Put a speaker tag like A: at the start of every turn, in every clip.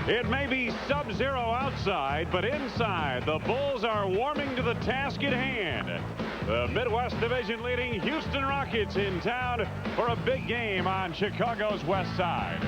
A: It may be sub-zero outside, but inside, the Bulls are warming to the task at hand. The Midwest Division leading Houston Rockets in town for a big game on Chicago's west side.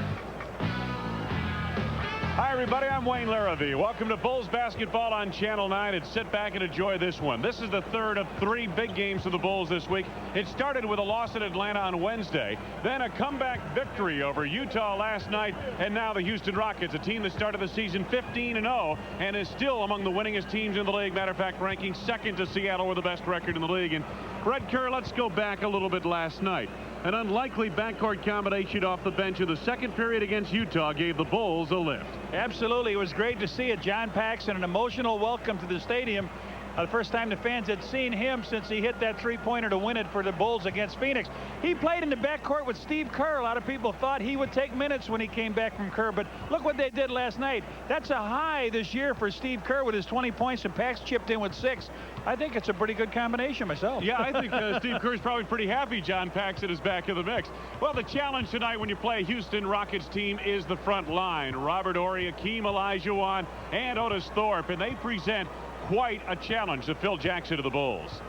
A: Hi, everybody. I'm Wayne Larrivee. Welcome to Bulls basketball on Channel 9, and sit back and enjoy this one. This is the third of 3 big games for the Bulls this week. It started with a loss in Atlanta on Wednesday, then a comeback victory over Utah last night, and now the Houston Rockets, a team that started the season 15-0 and is still among the winningest teams in the league. Matter of fact, ranking second to Seattle with the best record in the league. And Red Kerr, let's go back a little bit last night. An unlikely backcourt combination off the bench in the second period against Utah gave the Bulls a lift.
B: Absolutely. It was great to see it. John Paxson, an emotional welcome to the stadium. The first time the fans had seen him since he hit that three-pointer to win it for the Bulls against Phoenix. He played in the backcourt with Steve Kerr. A lot of people thought he would take minutes when he came back from Kerr, but look what they did last night. That's a high this year for Steve Kerr with his 20 points, and Pax chipped in with 6. I think it's a pretty good combination myself.
A: Yeah, I think Steve Kerr's probably pretty happy John Paxson is back in the mix. Well, the challenge tonight when you play a Houston Rockets team is the front line. Robert Horry, Hakeem Olajuwon, and Otis Thorpe, and they present quite a challenge to Phil Jackson of the Bulls.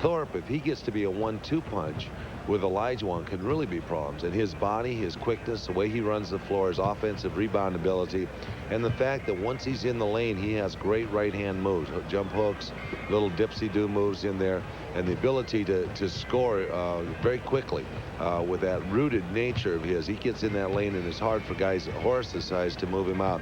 C: Thorpe, if he gets to be a 1-2 punch with Olajuwon, can really be problems. And his body, his quickness, the way he runs the floor, his offensive rebound ability, and the fact that once he's in the lane, he has great right-hand moves, jump hooks, little dipsy-do moves in there, and the ability to score very quickly with that rooted nature of his. He gets in that lane, and it's hard for guys Horace's size to move him out.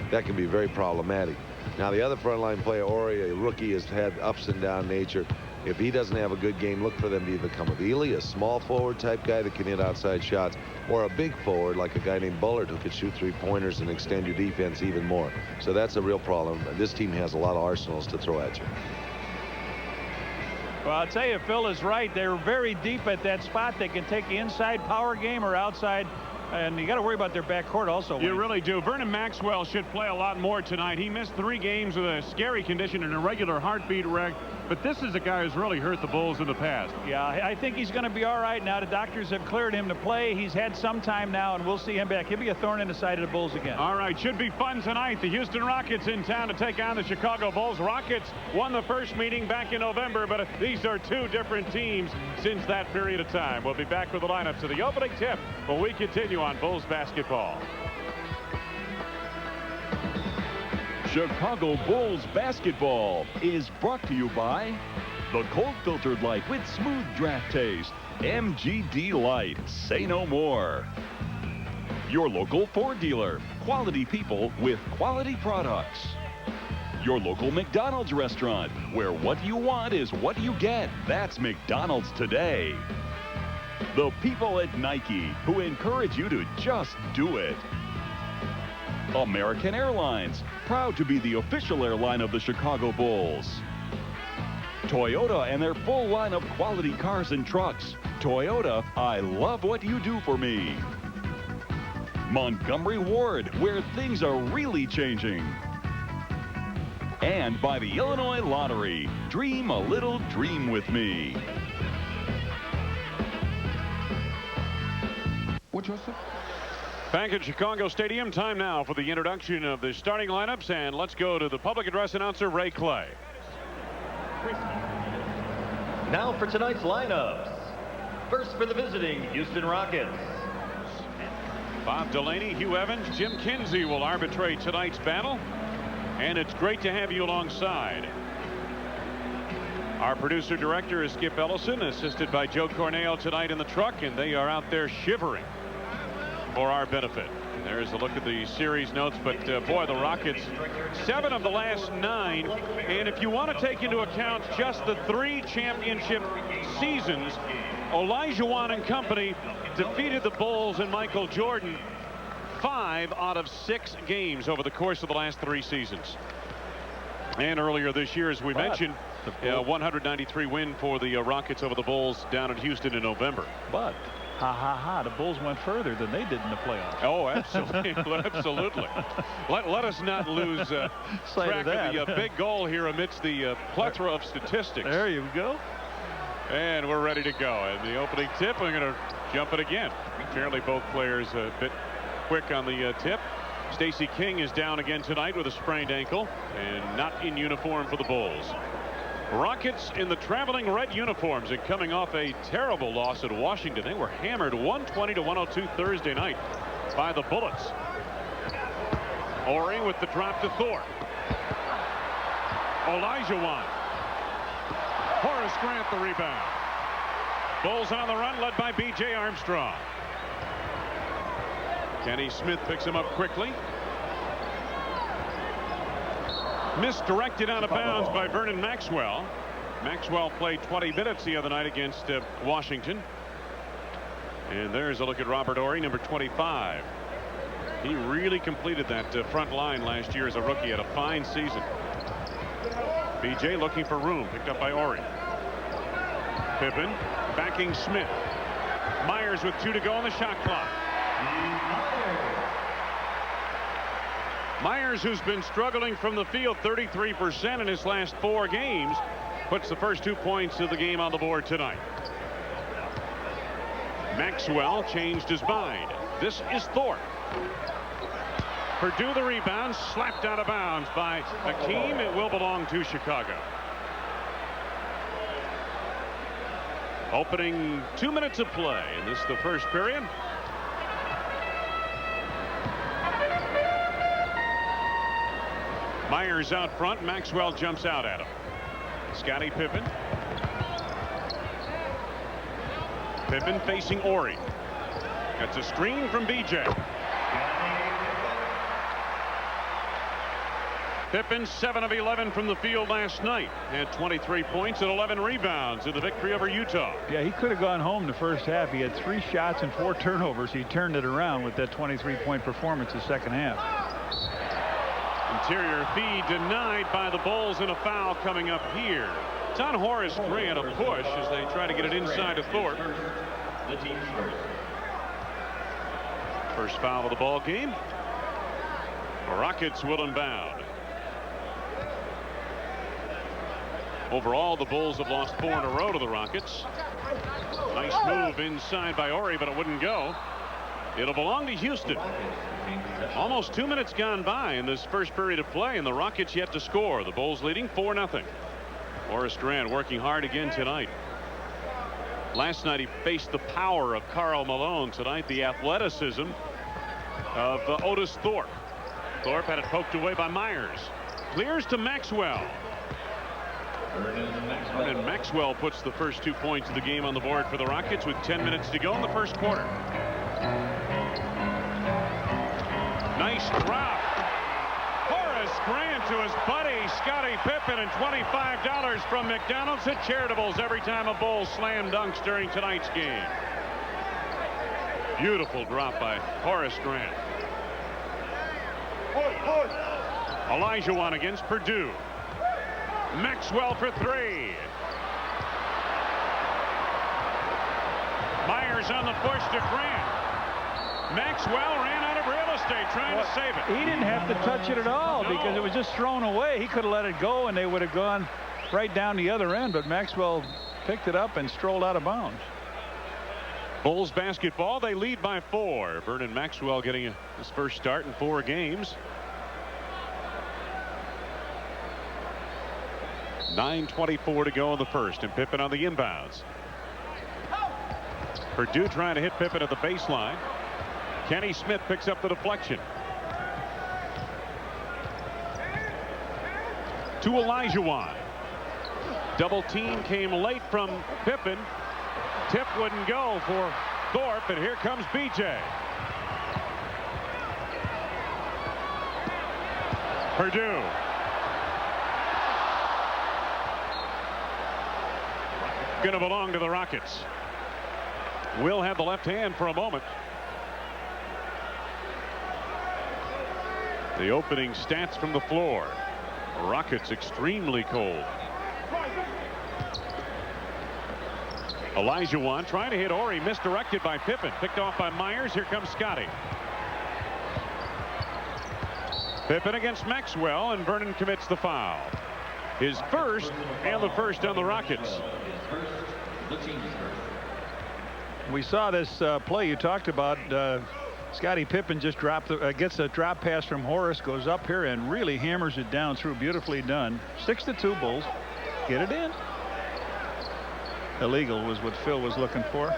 C: That can be very problematic. Now, the other frontline player, Horry, a rookie, has had ups and down nature. If he doesn't have a good game, look for them to either come with Ely, a small forward type guy that can hit outside shots, or a big forward like a guy named Bullard who could shoot three-pointers and extend your defense even more. So that's a real problem. This team has a lot of arsenals to throw at you.
B: Well, I'll tell you, Phil is right. They're very deep at that spot. They can take the inside power game or outside. And you got to worry about their backcourt also.
A: You really do. Vernon Maxwell should play a lot more tonight. He missed 3 games with a scary condition and a irregular heartbeat wreck. But this is a guy who's really hurt the Bulls in the past.
B: Yeah, I think he's going to be all right now. The doctors have cleared him to play. He's had some time now, and we'll see him back. He'll be a thorn in the side of the Bulls again.
A: All right, should be fun tonight. The Houston Rockets in town to take on the Chicago Bulls. Rockets won the first meeting back in November, but these are 2 different teams since that period of time. We'll be back with the lineups to the opening tip when we continue on Bulls basketball.
D: Chicago Bulls basketball is brought to you by the cold filtered light with smooth draft taste, MGD Light. Say no more. Your local Ford dealer, quality people with quality products. Your local McDonald's restaurant, where what you want is what you get. That's McDonald's today. The people at Nike who encourage you to just do it. American Airlines, proud to be the official airline of the Chicago Bulls. Toyota and their full line of quality cars and trucks. Toyota, I love what you do for me. Montgomery Ward, where things are really changing. And by the Illinois Lottery, dream a little dream with me.
E: What you say?
A: Back at Chicago Stadium, time now for the introduction of the starting lineups, and let's go to the public address announcer, Ray Clay.
F: Now for tonight's lineups. First for the visiting Houston Rockets.
A: Bob Delaney, Hugh Evans, Jim Kinsey will arbitrate tonight's battle, and it's great to have you alongside. Our producer-director is Skip Ellison, assisted by Joe Cornell tonight in the truck, and they are out there shivering for our benefit. There's a look at the series notes, but boy, the Rockets, 7 of the last 9, and if you want to take into account just the 3 championship seasons, Olajuwon and company defeated the Bulls and Michael Jordan 5 out of 6 games over the course of the last 3 seasons. And earlier this year, as we mentioned, 193 win for the Rockets over the Bulls down at Houston in November.
B: But the Bulls went further than they did in the playoffs.
A: Oh, absolutely. Absolutely. Let us not lose track of the big goal here amidst the plethora of statistics.
B: There you go.
A: And we're ready to go. And the opening tip, I'm going to jump it again. Apparently both players a bit quick on the tip. Stacey King is down again tonight with a sprained ankle and not in uniform for the Bulls. Rockets in the traveling red uniforms and coming off a terrible loss at Washington. They were hammered 120-102 Thursday night by the Bullets. Horry with the drop to Thorpe. Olajuwon. Horace Grant the rebound. Bulls on the run, led by B.J. Armstrong. Kenny Smith picks him up quickly. Misdirected out of bounds by Vernon Maxwell. Maxwell played 20 minutes the other night against Washington. And there's a look at Robert Horry, number 25. He really completed that front line last year as a rookie. Had a fine season. B.J. looking for room, picked up by Horry. Pippen backing Smith. Myers with 2 to go on the shot clock. Myers, who's been struggling from the field 33% in his last 4 games, puts the first 2 points of the game on the board tonight. Maxwell changed his mind. This is Thorpe. Purdue the rebound, slapped out of bounds by Hakeem. It will belong to Chicago. Opening 2 minutes of play, and this is the first period. Myers out front. Maxwell jumps out at him. Scottie Pippen. Pippen facing Horry. Gets a screen from B.J. Pippen 7 of 11 from the field last night. Had 23 points and 11 rebounds in the victory over Utah.
B: Yeah, he could have gone home the first half. He had 3 shots and 4 turnovers. He turned it around with that 23-point performance the second half.
A: Interior feed denied by the Bulls, and a foul coming up here. It's on Horace Grant, a push as they try to get it inside to Thorpe. First foul of the ball game. Rockets will inbound. Overall, the Bulls have lost 4 in a row to the Rockets. Nice move inside by Horry, but it wouldn't go. It'll belong to Houston. Almost 2 minutes gone by in this first period of play, and the Rockets yet to score. The Bulls leading 4-0. Horace Grant working hard again tonight. Last night he faced the power of Karl Malone. Tonight the athleticism of Otis Thorpe. Thorpe had it poked away by Myers. Clears to Maxwell. And Maxwell puts the first 2 points of the game on the board for the Rockets with 10 minutes to go in the first quarter. Nice drop. Horace Grant to his buddy Scottie Pippen, and $25 from McDonald's at Charitables every time a Bull slam dunks during tonight's game. Beautiful drop by Horace Grant. Olajuwon against Purdue. Maxwell for 3. Myers on the push to Grant. Maxwell ran out of real estate trying to save it.
B: He didn't have to touch it at all because it was just thrown away. He could have let it go and they would have gone right down the other end, but Maxwell picked it up and strolled out of bounds.
A: Bulls basketball, they lead by 4. Vernon Maxwell getting his first start in 4 games. 9:24 to go in the first, and Pippen on the inbounds. Purdue trying to hit Pippen at the baseline. Kenny Smith picks up the deflection. To Olajuwon. Double team came late from Pippen. Tip wouldn't go for Thorpe, and here comes B.J. Purdue. Going to belong to the Rockets. Will have the left hand for a moment. The opening stats from the floor. Rockets extremely cold. Olajuwon trying to hit Horry, misdirected by Pippen. Picked off by Myers. Here comes Scottie. Pippen against Maxwell, and Vernon commits the foul. His first, and the first on the Rockets.
B: We saw this play you talked about. Scottie Pippen just gets a drop pass from Horace, goes up here and really hammers it down through. Beautifully done. 6-2 Bulls. Get it in. Illegal was what Phil was looking for.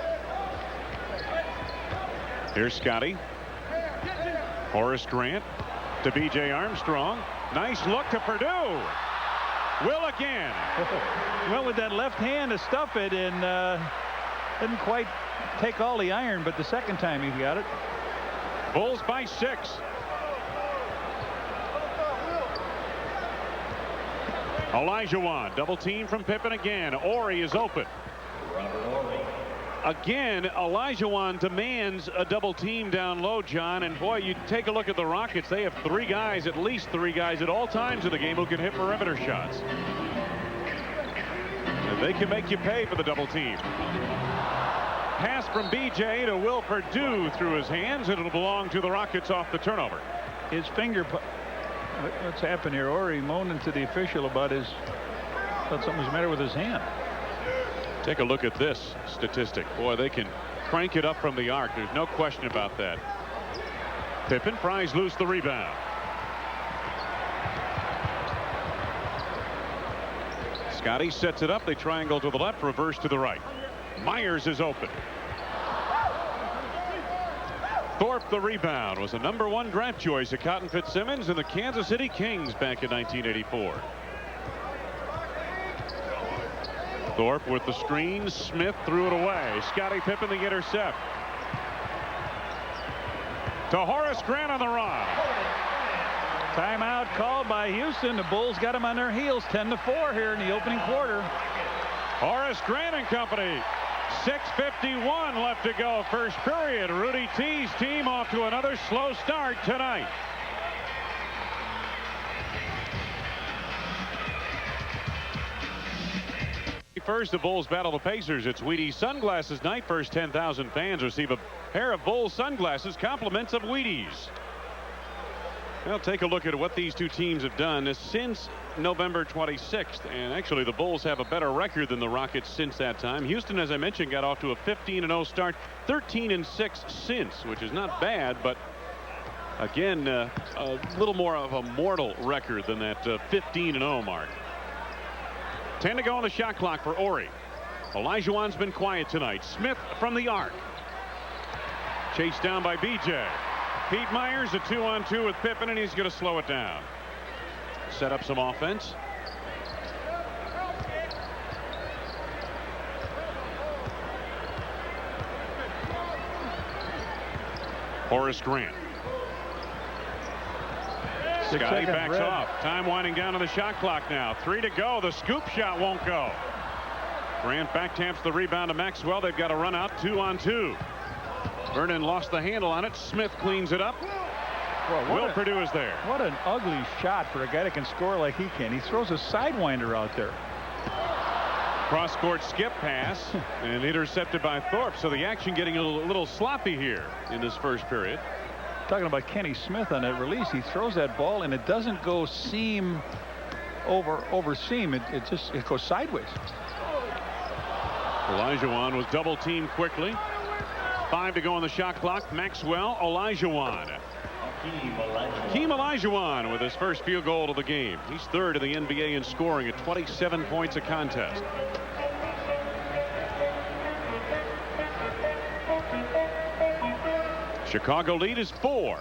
A: Here's Scottie. Horace Grant to B.J. Armstrong. Nice look to Perdue. Will again.
B: Went with that left hand to stuff it and didn't quite take all the iron, but the second time he got it.
A: Bulls by 6. Olajuwon double team from Pippen again. Ori is open. Again, Olajuwon demands a double team down low, John. And boy, you take a look at the Rockets. They have 3 guys, at least 3 guys at all times in the game who can hit perimeter shots. And they can make you pay for the double team. Pass from B.J. to Will Perdue through his hands, and it'll belong to the Rockets off the turnover.
B: His finger. What's happened here? Ori moaning to the official about thought something was the matter with his hand.
A: Take a look at this statistic. Boy, they can crank it up from the arc. There's no question about that. Pippen pries loose the rebound. Scottie sets it up. They triangle to the left, reverse to the right. Myers is open. Thorpe, the rebound, was a #1 draft choice of Cotton Fitzsimmons and the Kansas City Kings back in 1984. Thorpe with the screen. Smith threw it away. Scottie Pippen the intercept. To Horace Grant on the run.
B: Timeout called by Houston. The Bulls got them on their heels. 10-4 here in the opening quarter.
A: Horace Grant and company. 6:51 left to go. First period. Rudy T's team off to another slow start tonight. First, the Bulls battle the Pacers. It's Wheaties Sunglasses Night. First 10,000 fans receive a pair of Bulls sunglasses, compliments of Wheaties. Well, take a look at what these two teams have done since November 26th. And actually, the Bulls have a better record than the Rockets since that time. Houston, as I mentioned, got off to a 15-0 start, 13-6 since, which is not bad, but again, a little more of a mortal record than that 15-0 mark. 10 to go on the shot clock for Ori. Olajuwon's been quiet tonight. Smith from the arc. Chased down by B.J. Pete Myers, a 2-on-2 with Pippen, and he's going to slow it down. Set up some offense. Horace Grant. Scottie backs off. Time winding down to the shot clock now. 3 to go. The scoop shot won't go. Grant back taps the rebound to Maxwell. They've got a run out. 2-on-2. Vernon lost the handle on it. Smith cleans it up. Will Perdue is there.
B: What an ugly shot for a guy that can score like he can. He throws a sidewinder out there.
A: Cross-court skip pass and intercepted by Thorpe. So the action getting a little sloppy here in this first period.
B: Talking about Kenny Smith on that release, he throws that ball and it doesn't go seam over seam. It goes sideways.
A: Olajuwon was double teamed quickly. 5 to go on the shot clock. Maxwell, Olajuwon. Hakeem Olajuwon with his first field goal of the game. He's third in the NBA in scoring at 27 points a contest. Chicago lead is 4.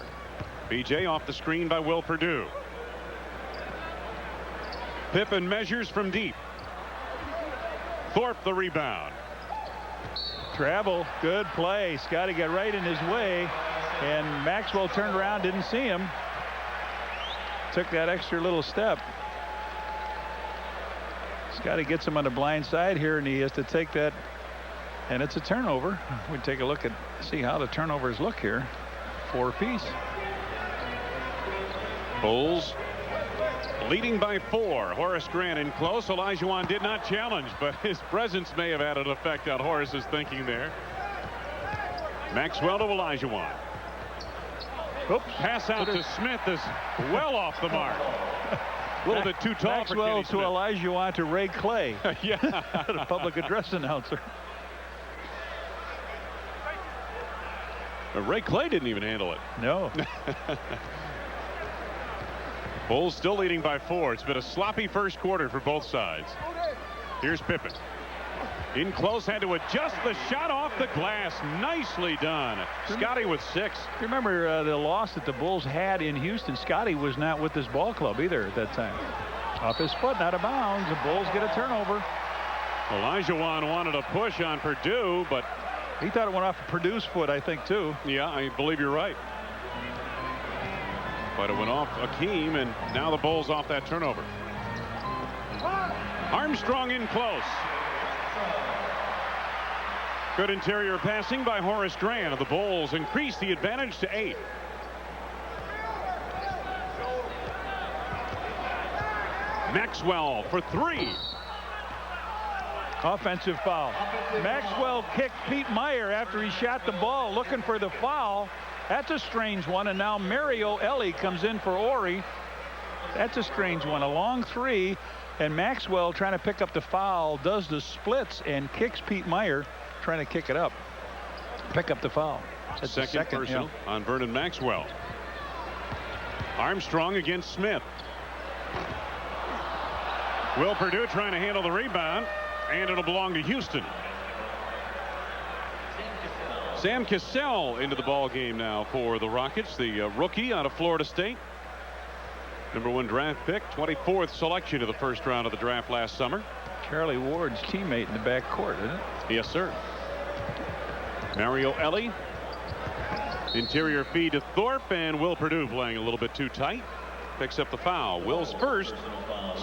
A: B.J. off the screen by Will Perdue. Pippen measures from deep. Thorpe the rebound.
B: Travel. Good play. Scottie got right in his way, and Maxwell turned around, didn't see him. Took that extra little step. Scottie gets him on the blind side here, and he has to take that. And it's a turnover. We take a look at see how the turnovers look here. 4 apiece.
A: Bulls leading by 4. Horace Grant in close. Olajuwon did not challenge, but his presence may have had an effect on Horace's thinking there. Maxwell to Olajuwon.
B: Oops.
A: Pass out to Smith is well off the mark. A little bit too tall
B: Maxwell
A: for Kenny
B: to
A: Smith.
B: Olajuwon to Ray Clay.
A: Yeah.
B: The public address announcer.
A: Ray Clay didn't even handle it.
B: No.
A: Bulls still leading by 4. It's been a sloppy first quarter for both sides. Here's Pippen. In close, had to adjust the shot off the glass. Nicely done. Scotty with 6.
B: Remember the loss that the Bulls had in Houston. Scotty was not with this ball club either at that time. Off his foot, out of bounds. The Bulls get a turnover.
A: Olajuwon wanted a push on Purdue, but
B: he thought it went off Purdue's foot, I think, too.
A: Yeah, I believe you're right. But it went off Hakeem, and now the Bulls off that turnover. Armstrong in close. Good interior passing by Horace Grant. The Bulls increase the advantage to 8. Maxwell for 3.
B: Offensive foul. Maxwell kicked Pete Meyer after he shot the ball, looking for the foul. That's a strange one. And now Mario Ellie comes in for Ori. That's a strange one. A long 3. And Maxwell, trying to pick up the foul, does the splits and kicks Pete Meyer, trying to kick it up. Pick up the foul. That's
A: second personal on Vernon Maxwell. Armstrong against Smith. Will Purdue trying to handle the rebound, and it'll belong to Houston. Sam Cassell into the ball game now for the Rockets, the rookie out of Florida State. #1 draft pick, 24th selection of the first round of the draft last summer.
B: Charlie Ward's teammate in the back court, isn't it?
A: Yes, sir. Mario Ellie. Interior feed to Thorpe, and Will Purdue playing a little bit too tight. Picks up the foul. Will's first,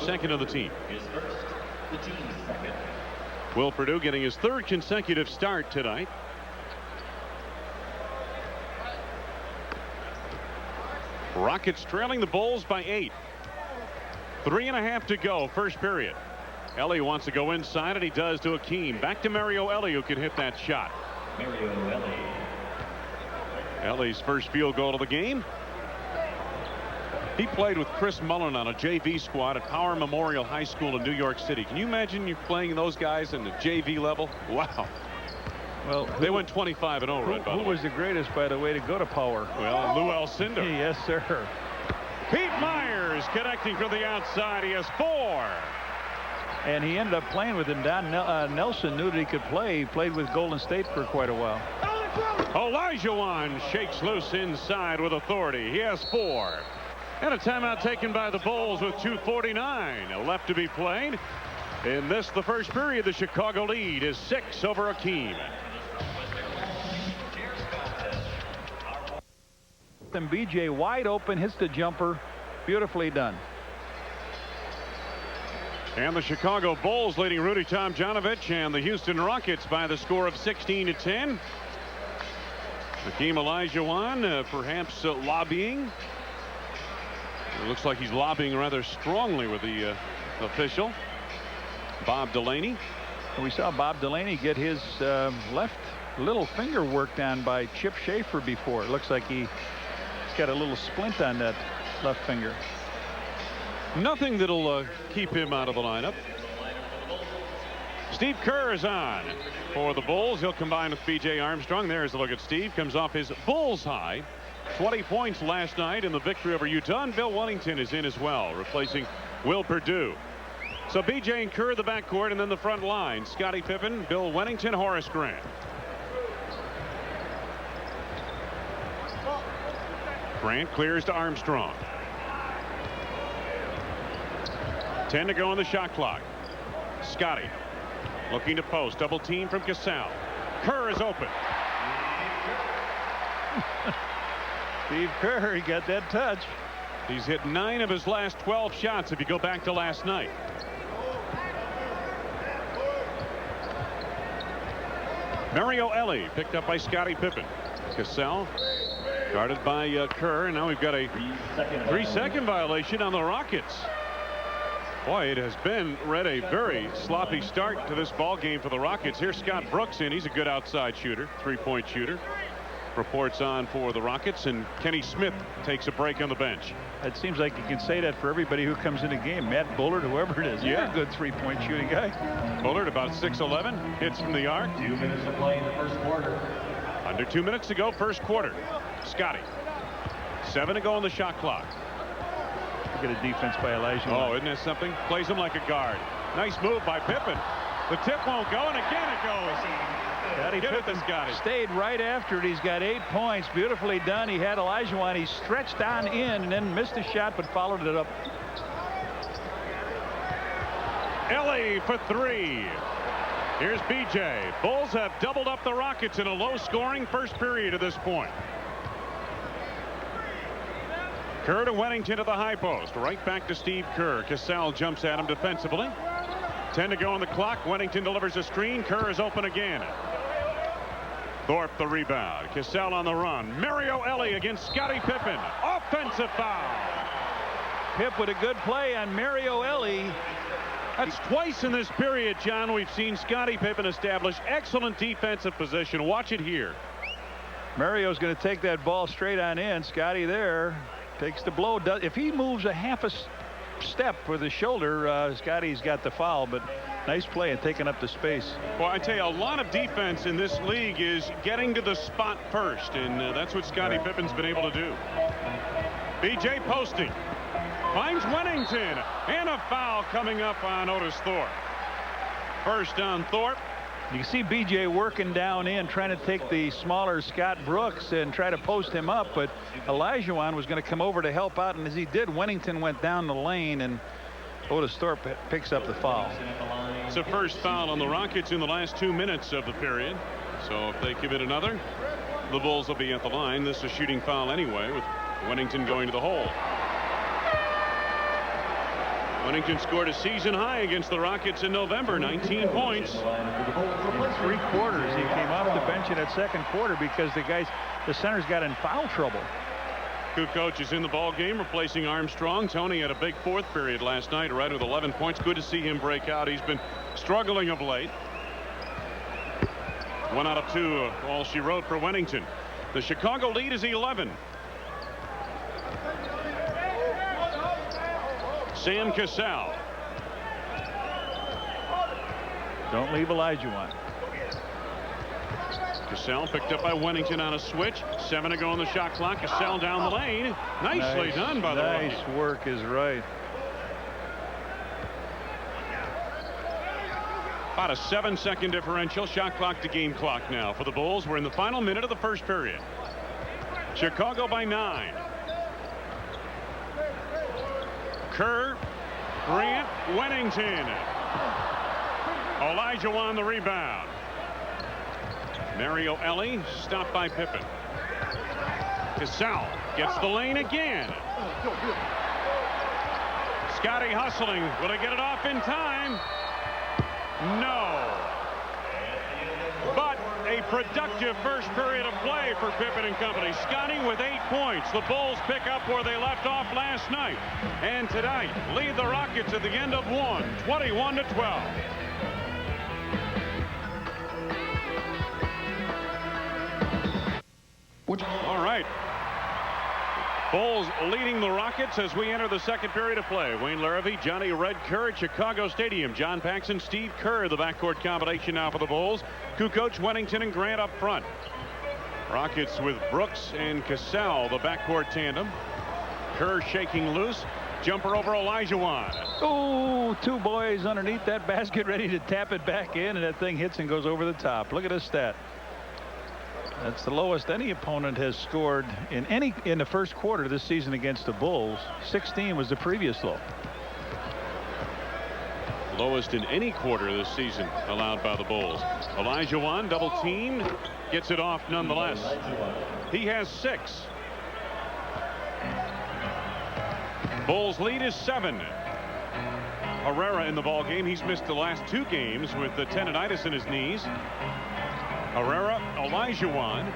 A: second of the team. Will Purdue getting his 3rd consecutive start tonight. Rockets trailing the Bulls by 8. 3.5 to go, first period. Ellie wants to go inside, and he does to Hakeem. Back to Mario Ellie, who can hit that shot. Mario Ellie. Ellie's first field goal of the game. He played with Chris Mullen on a JV squad at Power Memorial High School in New York City. Can you imagine you playing those guys in the JV level? Wow.
B: Well,
A: they went 25-0, right?
B: Who was the greatest, by the way, to go to Power?
A: Well, Lou Alcindor.
B: Yes, sir.
A: Pete Myers connecting from the outside. He has 4.
B: And he ended up playing with him. Don Nelson knew that he could play. He played with Golden State for quite a while.
A: Olajuwon shakes loose inside with authority. He has 4. And a timeout taken by the Bulls with 2:49 left to be played. In this, the first period, the Chicago lead is 6 over Hakeem.
B: And BJ wide open, hits the jumper. Beautifully done.
A: And the Chicago Bulls leading Rudy Tomjanovich and the Houston Rockets by the score of 16-10. Hakeem Olajuwon perhaps lobbying. It looks like he's lobbying rather strongly with the official, Bob Delaney.
B: We saw Bob Delaney get his left little finger worked on by Chip Schaefer before. It looks like he's got a little splint on that left finger.
A: Nothing that'll keep him out of the lineup. Steve Kerr is on for the Bulls. He'll combine with B.J. Armstrong. There's a look at Steve. Comes off his Bulls high. 20 points last night in the victory over Utah. And Bill Wennington is in as well, replacing Will Purdue. So B.J. and Kerr the backcourt, and then the front line. Scottie Pippen, Bill Wennington, Horace Grant. Grant clears to Armstrong. 10 to go on the shot clock. Scottie looking to post. Double team from Cassell. Kerr is open.
B: Steve Kerr, he got that touch.
A: He's hit 9 of his last 12 shots if you go back to last night. Mario Ellie picked up by Scottie Pippen. Cassell guarded by Kerr, and now we've got a 3-second violation on the Rockets. Boy, it has been a very sloppy start to this ball game for the Rockets. Here's Scott Brooks in. He's a good outside shooter, 3-point shooter. Reports on for the Rockets, and Kenny Smith takes a break on the bench.
B: It seems like you can say that for everybody who comes in the game. Matt Bullard, whoever it is.
A: Yeah.
B: He's a good 3-point shooting guy.
A: Bullard about 6'11", hits from the arc.
F: 2 minutes to play in the first quarter.
A: Under 2 minutes to go, first quarter. Scotty. 7 to go on the shot clock.
B: Look at a defense by Elijah.
A: Oh, isn't that something? Plays him like a guard. Nice move by Pippen. The tip won't go, and again it goes.
B: Scotty Pippen stayed right after it. He's got 8 points. Beautifully done. He had Elijah. He stretched on in and then missed a shot, but followed it up.
A: Ellie for 3. Here's BJ. Bulls have doubled up the Rockets in a low-scoring first period at this point. Kerr to Wennington to the high post. Right back to Steve Kerr. Cassell jumps at him defensively. 10 to go on the clock. Wennington delivers a screen. Kerr is open again. Thorpe the rebound. Cassell on the run. Mario Ellie against Scottie Pippen. Offensive foul.
B: Pip with a good play on Mario Ellie.
A: That's twice in this period, John, we've seen Scottie Pippen establish excellent defensive position. Watch it here.
B: Mario's going to take that ball straight on in. Scotty there takes the blow. If he moves a half a step with his shoulder, Scotty's got the foul, but nice play and taking up the space.
A: Well, I tell you, a lot of defense in this league is getting to the spot first, and that's what Scottie Pippen's been able to do. BJ posting. Finds Wennington, and a foul coming up on Otis Thorpe. First on Thorpe.
B: You can see BJ working down in, trying to take the smaller Scott Brooks and try to post him up, but Olajuwon was going to come over to help out, and as he did, Wennington went down the lane, and Otis Thorpe picks up the foul.
A: It's the first foul on the Rockets in the last 2 minutes of the period. So if they commit another, the Bulls will be at the line. This is a shooting foul anyway, with Wennington going to the hole. Wennington scored a season high against the Rockets in November, 19 points.
B: In 3 quarters, he came off the bench in that second quarter because the centers got in foul trouble.
A: Kukoc is in the ball game, replacing Armstrong. Tony had a big fourth period last night, right with 11 points. Good to see him break out. He's been struggling of late. 1 out of 2, all she wrote for Wennington. The Chicago lead is 11. Sam Cassell.
B: Don't leave Olajuwon.
A: Cassell picked up by Wennington on a switch. 7 to go on the shot clock. Cassell down the lane. Nicely done by the Rockets.
B: Nice work is right.
A: About a 7-second differential. Shot clock to game clock now for the Bulls. We're in the final minute of the first period. Chicago by 9. Kerr, Grant, Wennington. Olajuwon the rebound. Mario Ellie stopped by Pippen. Cassell gets the lane again. Scotty hustling. Will he get it off in time? No. But a productive first period of play for Pippen and company. Scotty with 8 points. The Bulls pick up where they left off last night. And tonight lead the Rockets at the end of one, 21-12. All right. Bulls leading the Rockets as we enter the second period of play. Wayne Larrivee, Johnny Red Kerr at Chicago Stadium. John Paxson, Steve Kerr, the backcourt combination now for the Bulls. Kukoc, Wennington, and Grant up front. Rockets with Brooks and Cassell, the backcourt tandem. Kerr shaking loose. Jumper over Olajuwon.
B: Oh, 2 boys underneath that basket ready to tap it back in, and that thing hits and goes over the top. Look at this stat. That's the lowest any opponent has scored in the first quarter this season against the Bulls. 16 was the previous low.
A: Lowest in any quarter this season allowed by the Bulls. Olajuwon double teamed, gets it off nonetheless. He has 6. Bulls lead is 7. Herrera in the ball game. He's missed the last 2 games with the tendonitis in his knees. Herrera, Olajuwon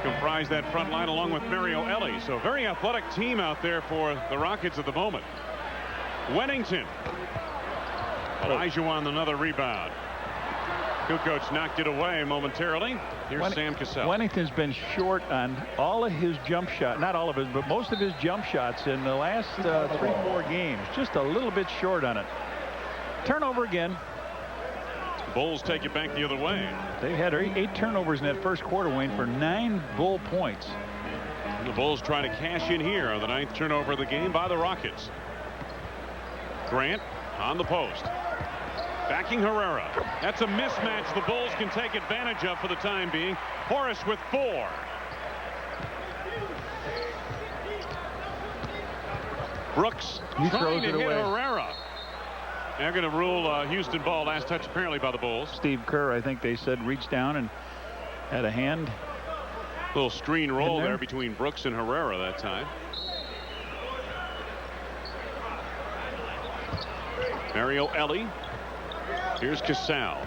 A: comprise that front line along with Mario Ellie. So a very athletic team out there for the Rockets at the moment. Wennington. Olajuwon another rebound. Kukoc knocked it away momentarily. Here's Sam Cassell.
B: Wennington's been short on all of his jump shots. Not all of his, but most of his jump shots in the last 3-4 games. Just a little bit short on it. Turnover again.
A: Bulls take it back the other way.
B: They had 8 turnovers in that first quarter, Wayne, for 9 Bull points.
A: And the Bulls trying to cash in here on the 9th turnover of the game by the Rockets. Grant on the post. Backing Herrera. That's a mismatch the Bulls can take advantage of for the time being. Horace with 4. Brooks trying to hit Herrera. They're going to rule Houston ball. Last touch apparently by the Bulls.
B: Steve Kerr, I think they said, reached down and had a hand.
A: Little screen roll there between Brooks and Herrera that time. Mario Ellie. Here's Casal.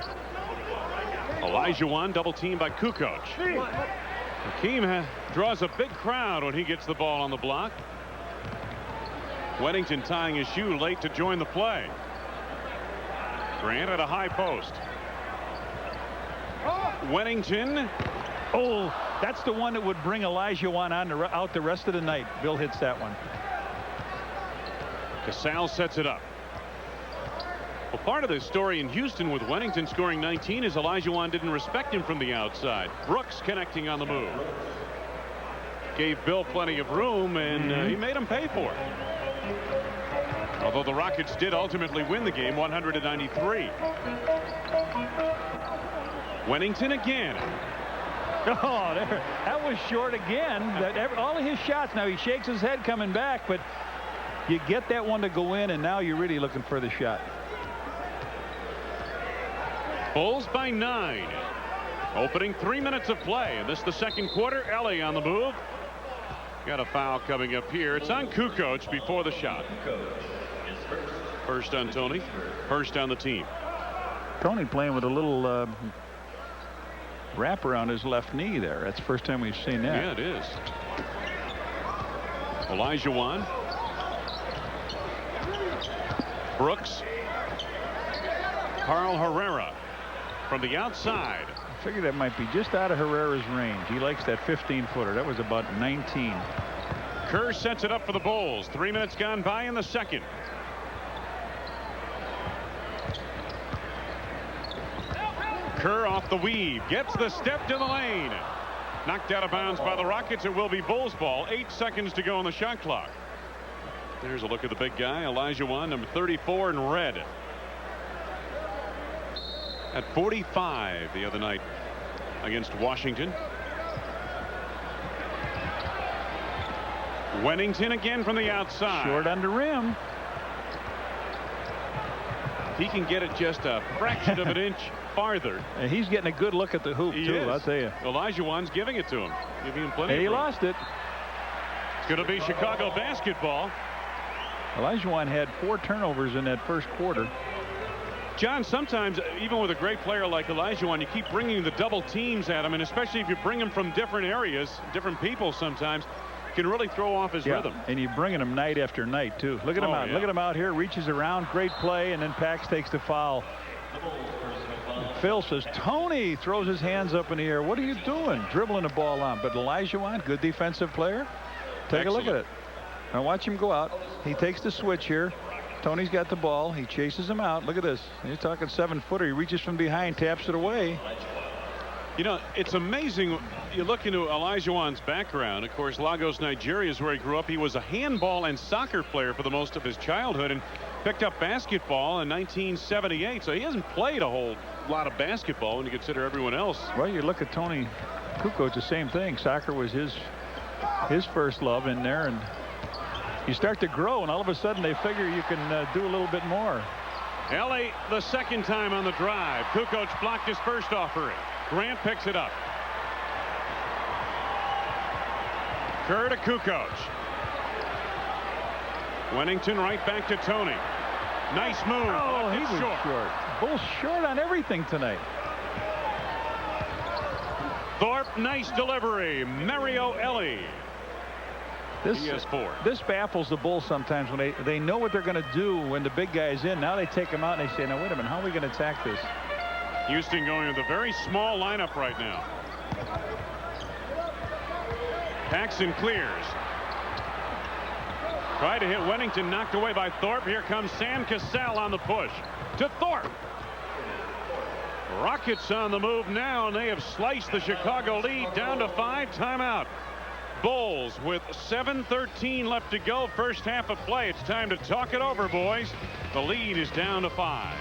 A: Olajuwon double teamed by Kukoc. Hakeem draws a big crowd when he gets the ball on the block. Weddington tying his shoe late to join the play. Grant at a high post. Weddington.
B: Oh, that's the one that would bring Olajuwon out the rest of the night. Bill hits that one.
A: Casal sets it up. Well, part of the story in Houston with Weddington scoring 19 is Olajuwon didn't respect him from the outside. Brooks connecting on the move. Gave Bill plenty of room, and he made him pay for it. Although the Rockets did ultimately win the game 100-93. Weddington again.
B: Oh, that was short again. All of his shots. Now he shakes his head coming back, but you get that one to go in, and now you're really looking for the shot.
A: Bulls by 9. Opening 3 minutes of play. And this is the second quarter. Ellie on the move. Got a foul coming up here. It's on Kukoc before the shot. First on Tony. First on the team.
B: Tony playing with a little wrap around his left knee there. That's the first time we've seen that.
A: Yeah, it is. Olajuwon. Brooks. Carl Herrera from the outside.
B: I figure that might be just out of Herrera's range. He likes that 15-footer. That was about 19.
A: Kerr sets it up for the Bulls. 3 minutes gone by in the second. Kerr off the weave. Gets the step to the lane. Knocked out of bounds by the Rockets. It will be Bulls ball. 8 seconds to go on the shot clock. There's a look at the big guy. Olajuwon, number 34 in red. At 45 the other night against Washington. Weddington again from the outside.
B: Short on the rim.
A: He can get it just a fraction of an inch farther.
B: And he's getting a good look at the hoop, too, I'll tell you.
A: Olajuwon's giving it to him. Giving him plenty of
B: room. He lost it.
A: It's going to be Chicago basketball.
B: Olajuwon had 4 turnovers in that first quarter.
A: John, sometimes even with a great player like Olajuwon, you keep bringing the double teams at him, and especially if you bring him from different areas, different people sometimes, can really throw off his rhythm.
B: And you're bringing him night after night, too. Look at him out. Yeah. Look at him out here. Reaches around. Great play, and then Pax takes the foul. Phil says, Tony throws his hands up in the air. What are you doing? Dribbling the ball on. But Olajuwon, good defensive player. Take a look at it. Now watch him go out. He takes the switch here. Tony's got the ball. He chases him out. Look at this. He's talking 7-footer. He reaches from behind, taps it away.
A: You know, it's amazing. You look into Olajuwon's background. Of course, Lagos, Nigeria is where he grew up. He was a handball and soccer player for the most of his childhood and picked up basketball in 1978. So he hasn't played a whole lot of basketball when you consider everyone else.
B: Well, you look at Tony Kukoc, the same thing. Soccer was his first love in there, and you start to grow, and all of a sudden they figure you can do a little bit more.
A: Ellie the second time on the drive. Kukoc blocked his first offering. Grant picks it up. Kerr to Kukoc. Weddington right back to Tony. Nice move.
B: Oh, he was short. Bulls short on everything tonight.
A: Thorpe, nice delivery. Mario Ellie. This
B: baffles the Bulls sometimes when they know what they're going to do when the big guy's in. Now they take him out and they say, now wait a minute, how are we going to attack this?
A: Houston going with a very small lineup right now. Paxson clears. Tried to hit Weddington, knocked away by Thorpe. Here comes Sam Cassell on the push to Thorpe. Rockets on the move now, and they have sliced the Chicago lead down to 5. Timeout. Bulls with 7:13 left to go. First half of play. It's time to talk it over, boys. The lead is down to 5.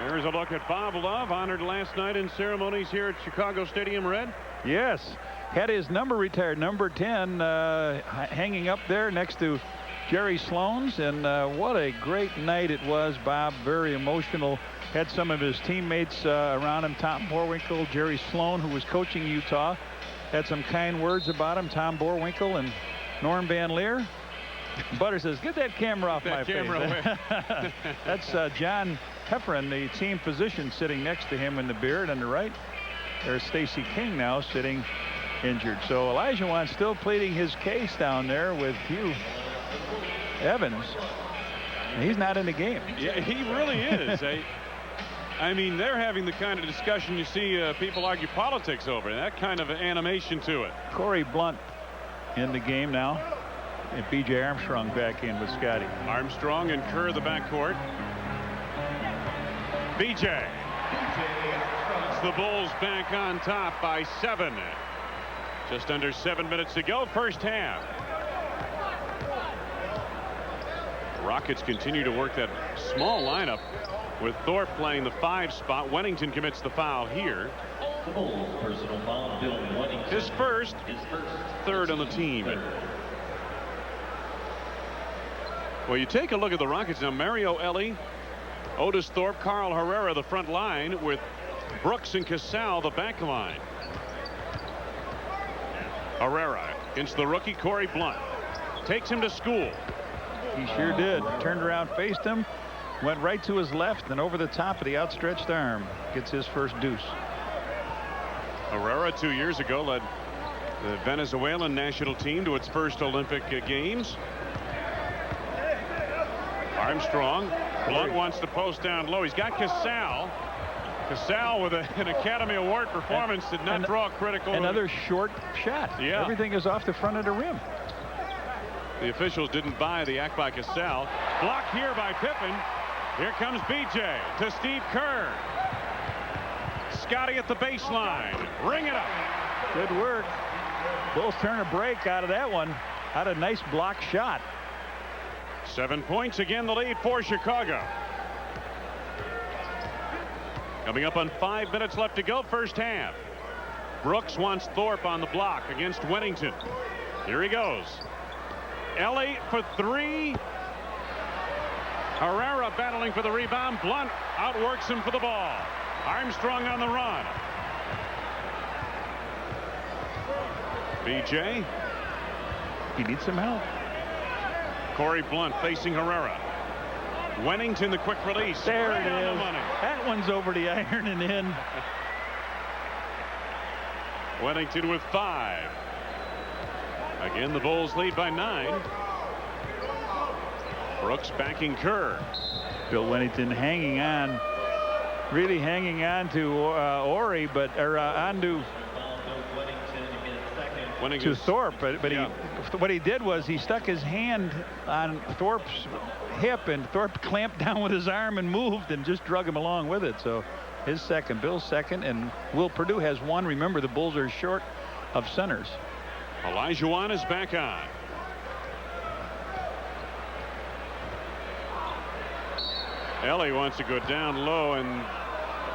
A: There's a look at Bob Love, honored last night in ceremonies here at Chicago Stadium. Red?
B: Yes. Had his number retired, number 10, hanging up there next to Jerry Sloan's. And what a great night it was, Bob. Very emotional. Had some of his teammates around him. Tom Boerwinkle, Jerry Sloan, who was coaching Utah, had some kind words about him. Tom Boerwinkle and Norm Van Leer. Butter says, get that camera off my face. That's John Heffron, the team physician, sitting next to him in the beard on the right. There's Stacy King now sitting injured. So Olajuwon still pleading his case down there with Hugh Evans. He's not in the game.
A: Yeah, he really is. I mean, they're having the kind of discussion you see people argue politics over. That kind of animation to it.
B: Corey Blunt in the game now. And B.J. Armstrong back in with Scotty.
A: Armstrong and Kerr the backcourt. B.J. It's the Bulls back on top by 7. Just under 7 minutes to go. First half. Rockets continue to work that small lineup with Thorpe playing the 5 spot. Wennington commits the foul here.
F: The Bulls personal foul, Bill Wennington.
A: His first, third on the team. Well, you take a look at the Rockets now. Mario Ellie, Otis Thorpe, Carl Herrera the front line, with Brooks and Casal the back line. Herrera against the rookie Corey Blunt. Takes him to school.
B: He sure did. Turned around, faced him, went right to his left and over the top of the outstretched arm. Gets his first deuce.
A: Herrera 2 years ago led the Venezuelan national team to its first Olympic Games. Armstrong. Blunt wants to post down low. He's got Casal. Casal with an Academy Award performance did not draw critical.
B: Another short shot.
A: Yeah.
B: Everything is off the front of the rim.
A: The officials didn't buy the act by Casal. Blocked here by Pippen. Here comes B.J. to Steve Kerr. Scotty at the baseline. Ring it up.
B: Good work. Bulls turn a break out of that one. Had a nice block shot.
A: 7 points, again the lead for Chicago. Coming up on 5 minutes left to go, first half. Brooks wants Thorpe on the block against Wennington. Here he goes. Ellie for 3. Herrera battling for the rebound. Blunt outworks him for the ball. Armstrong on the run. B.J.
B: He needs some help.
A: Corey Blunt facing Herrera. Wennington the quick release.
B: There
A: right
B: it
A: on
B: is.
A: the money.
B: That one's over the iron and in.
A: Wennington with 5. Again, the Bulls lead by 9. Brooks backing Kerr.
B: Bill Wennington hanging on, really hanging on to Ori, but on to Thorpe. But
A: yeah.
B: What he did was he stuck his hand on Thorpe's hip, and Thorpe clamped down with his arm and moved and just drug him along with it. So his second, Bill's second, and Will Perdue has 1. Remember, the Bulls are short of centers.
A: Olajuwon is back on. Ellie wants to go down low, and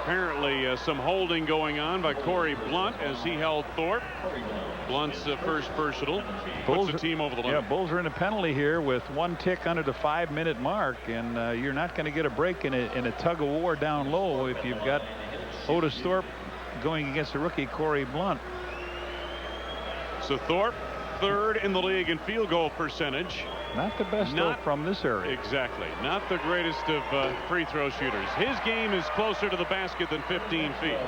A: apparently some holding going on by Corey Blunt as he held Thorpe. Blunt's first personal. Puts the team over the limit.
B: Yeah, Bulls are in a penalty here with 1 tick under the 5-minute mark, and you're not going to get a break in a tug of war down low if you've got Otis Thorpe going against the rookie Corey Blunt.
A: So Thorpe, 3rd in the league in field goal percentage.
B: Not the best though from this area.
A: Exactly. Not the greatest of free throw shooters. His game is closer to the basket than 15 feet.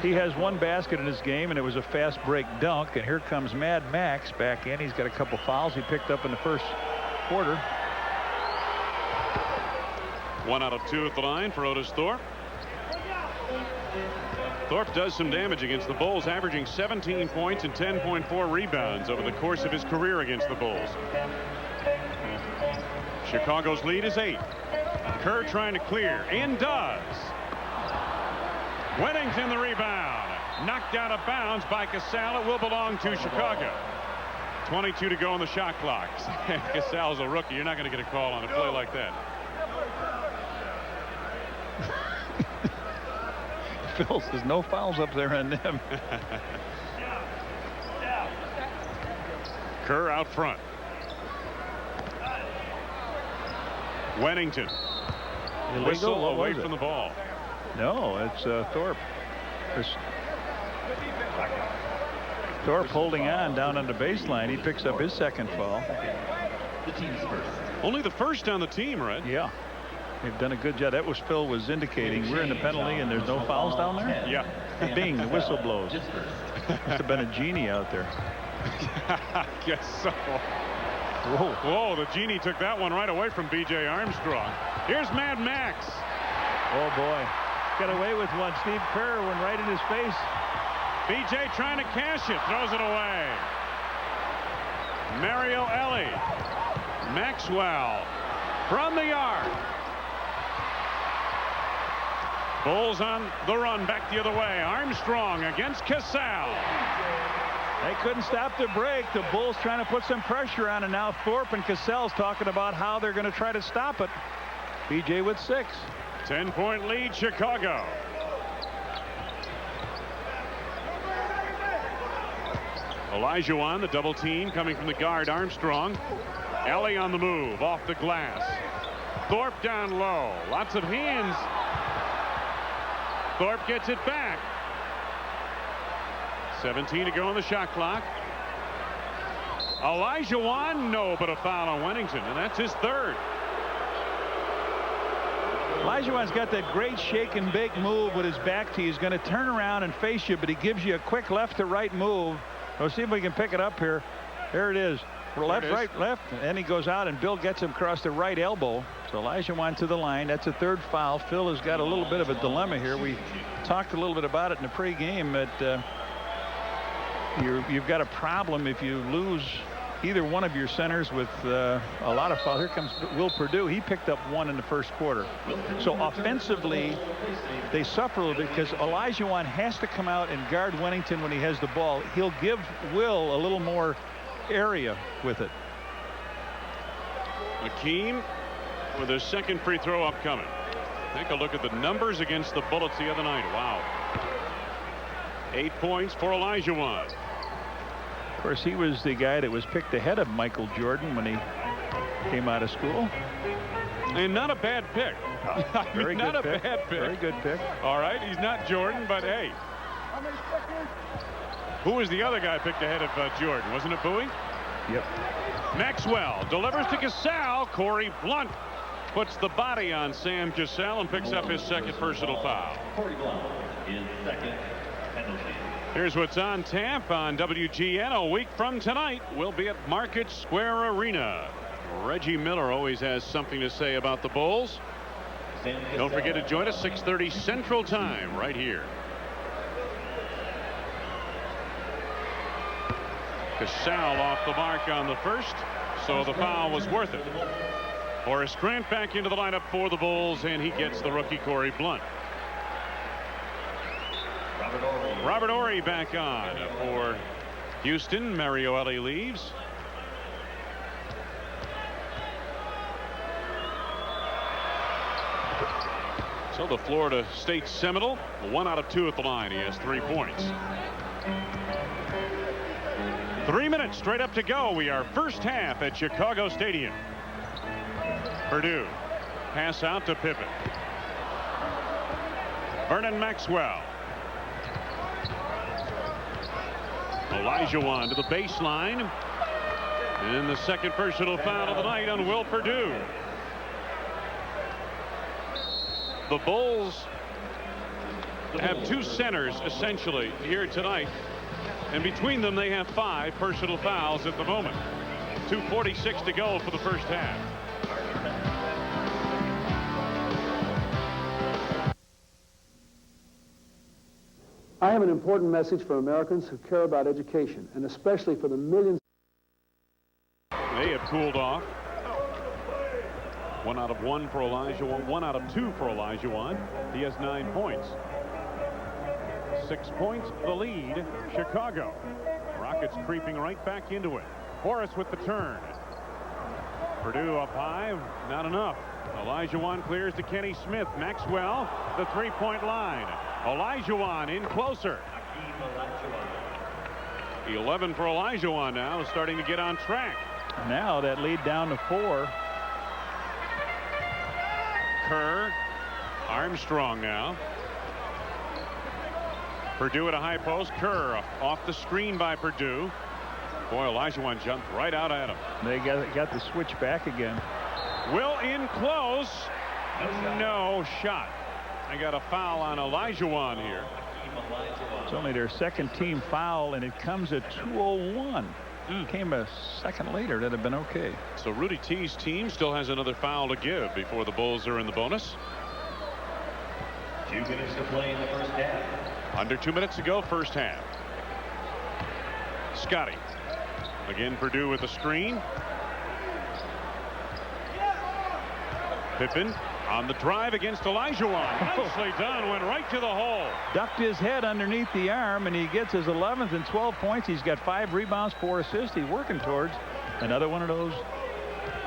B: He has 1 basket in his game, and it was a fast break dunk. And here comes Mad Max back in. He's got a couple fouls he picked up in the first quarter.
A: 1 out of 2 at the line for Otis Thorpe. Thorpe does some damage against the Bulls, averaging 17 points and 10.4 rebounds over the course of his career against the Bulls. Chicago's lead is 8. Kerr trying to clear, and does. Weddington the rebound. Knocked out of bounds by Casale. It will belong to Chicago. 22 to go on the shot clock. Casale's a rookie. You're not going to get a call on a play like that.
B: Phil says no fouls up there on them.
A: Kerr out front. Weddington. Whistle away from the ball.
B: No, it's Thorpe. Thorpe holding on down on the baseline. He picks up his second foul.
F: The team's first.
A: Only the first on the team, right?
B: Yeah. They've done a good job. That was Phil was indicating. We're in the penalty and there's no fouls down there?
A: Yeah.
B: Bing, the whistle blows. Must have been a genie out there.
A: Guess so.
B: Whoa.
A: Whoa, the genie took that one right away from B.J. Armstrong. Here's Mad Max.
B: Oh, boy. Got away with one. Steve Kerr went right in his face.
A: B.J. trying to cash it. Throws it away. Mario Ellie. Maxwell from the arc. Bulls on the run back the other way. Armstrong against Casale.
B: They couldn't stop the break. The Bulls trying to put some pressure on, and now Thorpe and Cassell's talking about how they're going to try to stop it. BJ with 6.
A: 10-point lead, Chicago. Olajuwon, the double team coming from the guard Armstrong. Ellie on the move off the glass. Thorpe down low. Lots of hands. Thorpe gets it back. 17 to go on the shot clock. Olajuwon, no, but a foul on Weddington, and that's his third.
B: Olajuwon's got that great shake and bake move with his back to you. He's going to turn around and face you, but he gives you a quick left to right move. Let's see if we can pick it up here. There it is. Left, right, left. And he goes out, and Bill gets him across the right elbow. So Olajuwon to the line. That's a third foul. Phil has got a little bit of a dilemma here. We talked a little bit about it in the pregame that you've got a problem if you lose either one of your centers with a lot of fouls. Here comes Will Perdue. He picked up one in the first quarter. So offensively, they suffer a little bit because Olajuwon has to come out and guard Weddington when he has the ball. He'll give Will a little more area with it.
A: Hakeem with his second free throw upcoming. Take a look at the numbers against the Bullets the other night. Wow. 8 points for Olajuwon.
B: Of course, he was the guy that was picked ahead of Michael Jordan when he came out of school.
A: And not a bad pick.
B: Very
A: not
B: good
A: a
B: pick.
A: bad pick.
B: Very good pick.
A: All right, he's not Jordan, but hey. Who was the other guy picked ahead of Jordan? Wasn't it Bowie?
B: Yep.
A: Maxwell delivers to Casale. Corey Blunt puts the body on Sam Casale and picks up his second personal foul.
F: Corey Blunt, his second penalty.
A: Here's what's on tap on WGN. A week from tonight, we'll be at Market Square Arena. Reggie Miller always has something to say about the Bulls. Don't forget to join us 6:30 Central Time right here. Casale off the mark on the first, so the foul was worth it. Horace Grant back into the lineup for the Bulls, and he gets the rookie Corey Blunt. Robert Horry back on for Houston. Mario Ellie leaves. So the Florida State Seminole, 1 out of 2 at the line. He has 3 points. 3 minutes straight up to go. We are first half at Chicago Stadium. Perdue. Pass out to Pippen. Vernon Maxwell. Olajuwon to the baseline. And the second personal foul of the night on Will Perdue. The Bulls have 2 centers essentially here tonight. And between them, they have 5 personal fouls at the moment. 2:46 to go for the first half.
E: I have an important message for Americans who care about education, and especially for the millions.
A: They have cooled off. 1 out of 1 for Olajuwon, 1 out of 2 for Olajuwon. He has 9 points. 6 points the lead, Chicago. Rockets creeping right back into it. Horace with the turn. Purdue up high, not enough. Olajuwon clears to Kenny Smith. Maxwell, the three-point line. Olajuwon in closer. 11 for Olajuwon now, starting to get on track.
B: Now that lead down to 4.
A: Kerr, Armstrong now. Purdue at a high post. Kerr off the screen by Purdue. Boy, Olajuwon jumped right out at him.
B: They got the switch back again.
A: Will in close. No shot. I got a foul on Olajuwon here.
B: It's only their second team foul, and it comes at 2:01. Came a second later. That'd have been okay.
A: So Rudy T's team still has another foul to give before the Bulls are in the bonus.
F: 2 minutes to play in the first half.
A: Under 2 minutes to go, first half. Scotty. Again, Purdue with the screen. Pippen on the drive against Olajuwon. Nicely done. Went right to the hole.
B: Ducked his head underneath the arm, and he gets his 11th and 12 points. He's got 5 rebounds, 4 assists. He's working towards another one of those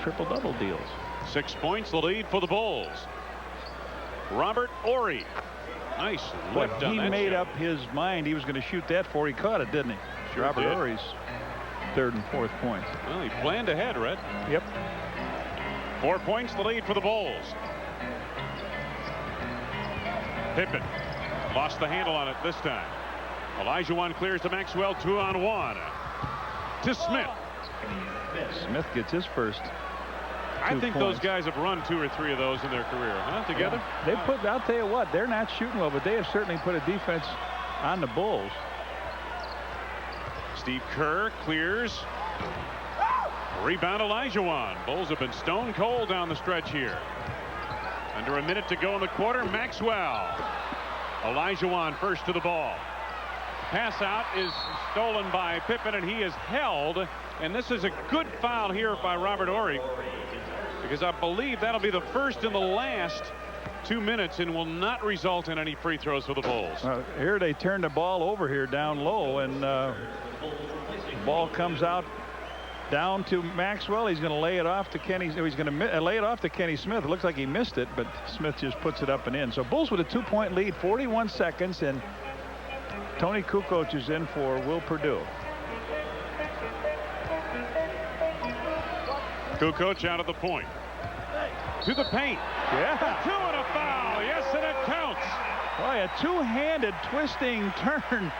B: triple-double deals.
A: 6 points the lead for the Bulls. Robert Horry. Nice lift on
B: He
A: that
B: made
A: shot.
B: up his mind he was going to shoot that before he caught it, didn't he?
A: Sure
B: Robert
A: did.
B: Horry's 3rd and 4th points.
A: Well, he planned ahead, Red.
B: Yep.
A: 4 points the lead for the Bulls. Pippen lost the handle on it this time. Olajuwon clears to Maxwell. 2-on-1 to Smith.
B: Smith gets his first.
A: I think those
B: points.
A: guys have run 2 or 3 of those in their career, huh? Together.
B: They put. I'll tell you what. They're not shooting well, but they have certainly put a defense on the Bulls.
A: Steve Kerr clears. Rebound Olajuwon. Bulls have been stone cold down the stretch here. Under a minute to go in the quarter. Maxwell. Olajuwon first to the ball. Pass out is stolen by Pippen, and he is held. And this is a good foul here by Robert Horry, because I believe that'll be the first in the last 2 minutes and will not result in any free throws for the Bulls.
B: Here they turn the ball over here down low, and the ball comes out down to Maxwell. He's going to lay it off to Kenny. He's going to lay it off to Kenny Smith. It looks like he missed it, but Smith just puts it up and in. So Bulls with a 2-point lead, 41 seconds, and Tony Kukoc is in for Will Purdue.
A: Kukoc out of the point. To the paint.
B: Yeah.
A: 2 and a foul. Yes, and it counts.
B: Boy, a two-handed twisting turn.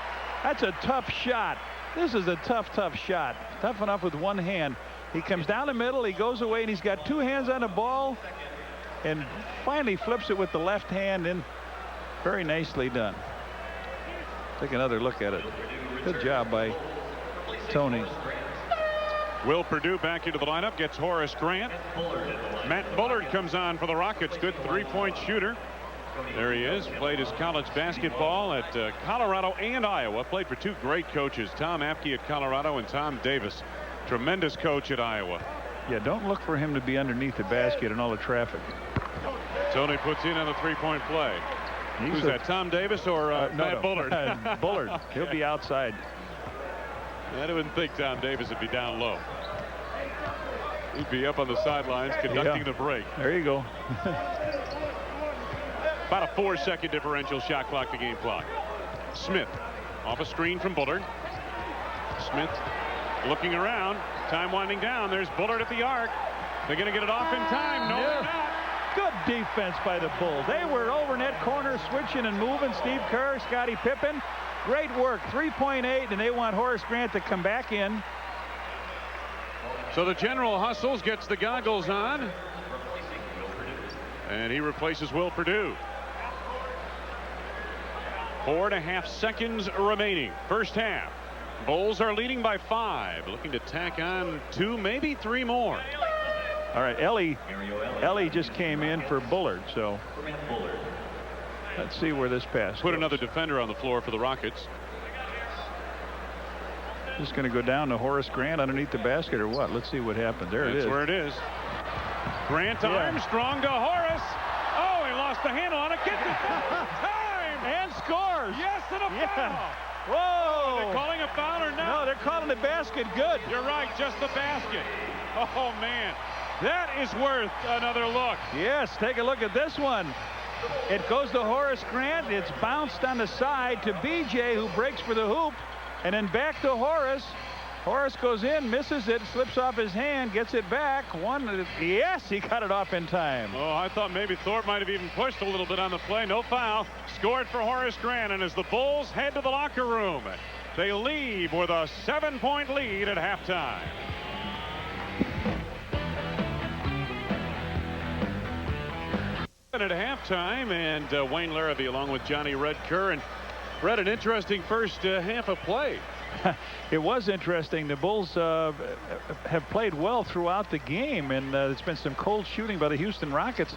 B: That's a tough shot. This is a tough shot. Tough enough with one hand. He comes down the middle. He goes away, and he's got 2 hands on the ball, and finally flips it with the left hand, and very nicely done. Take another look at it. Good job by Tony.
A: Will Purdue back into the lineup, gets Horace Grant. Matt Bullard comes on for the Rockets. Good 3-point shooter. There he is. Played his college basketball at Colorado and Iowa. Played for 2 great coaches, Tom Apke at Colorado and Tom Davis. Tremendous coach at Iowa.
B: Yeah, don't look for him to be underneath the basket and all the traffic.
A: Tony puts in on the 3-point play. Who's that, Tom Davis or Matt Bullard?
B: Bullard. He'll be outside.
A: I wouldn't think Tom Davis would be down low. He'd be up on the sidelines conducting the break.
B: There you go.
A: About a 4-second differential shot clock to game clock. Smith off a screen from Bullard. Smith looking around. Time winding down. There's Bullard at the arc. They're going to get it off in time. No, they're not.
B: Good defense by the Bulls. They were over net corner switching and moving. Steve Kerr, Scottie Pippen. Great work. 3.8, and they want Horace Grant to come back in.
A: So the general hustles, gets the goggles on, and he replaces Will Purdue. 4.5 seconds remaining. First half. Bulls are leading by 5, looking to tack on 2, maybe 3 more.
B: All right, Ellie just came in for Bullard, so Let's see where this pass
A: Put
B: goes.
A: another defender on the floor for the Rockets.
B: Just going to go down to Horace Grant underneath the basket or what? Let's see what happens. There it is.
A: That's where it is. Grant to Armstrong to Horace. Oh, he lost the handle on it. Gets it. Time.
B: And scores.
A: Yes, and a foul.
B: Whoa.
A: Are they calling a foul or not?
B: No, they're calling the basket good.
A: You're right, just the basket. Oh, man. That is worth another look.
B: Yes, take a look at this one. It goes to Horace Grant. It's bounced on the side to BJ, who breaks for the hoop. And then back to Horace. Horace goes in, misses it, slips off his hand, gets it back. Yes, he got it off in time.
A: Oh, I thought maybe Thorpe might have even pushed a little bit on the play. No foul. Scored for Horace Grant. And as the Bulls head to the locker room, they leave with a 7-point lead at halftime. At halftime, and Wayne Larrabee along with Johnny Red Kerr, and Red, an interesting first half of play.
B: It was interesting. The Bulls have played well throughout the game, and there's been some cold shooting by the Houston Rockets.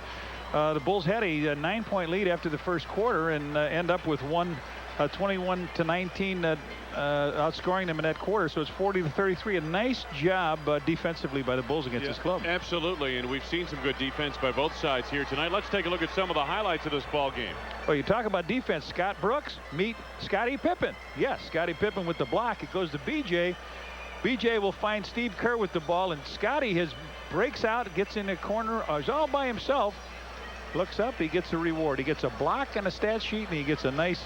B: The Bulls had a 9-point lead after the first quarter and end up with 21-19 outscoring them in that quarter. So it's 40-33. A nice job defensively by the Bulls against this club.
A: Absolutely, and we've seen some good defense by both sides here tonight. Let's take a look at some of the highlights of this ball game.
B: Well, you talk about defense. Scott Brooks meet Scottie Pippen. Yes, Scottie Pippen with the block. It goes to BJ. BJ will find Steve Kerr with the ball, and Scottie breaks out, gets in the corner, is all by himself. Looks up, he gets a reward. He gets a block and a stat sheet, and he gets a nice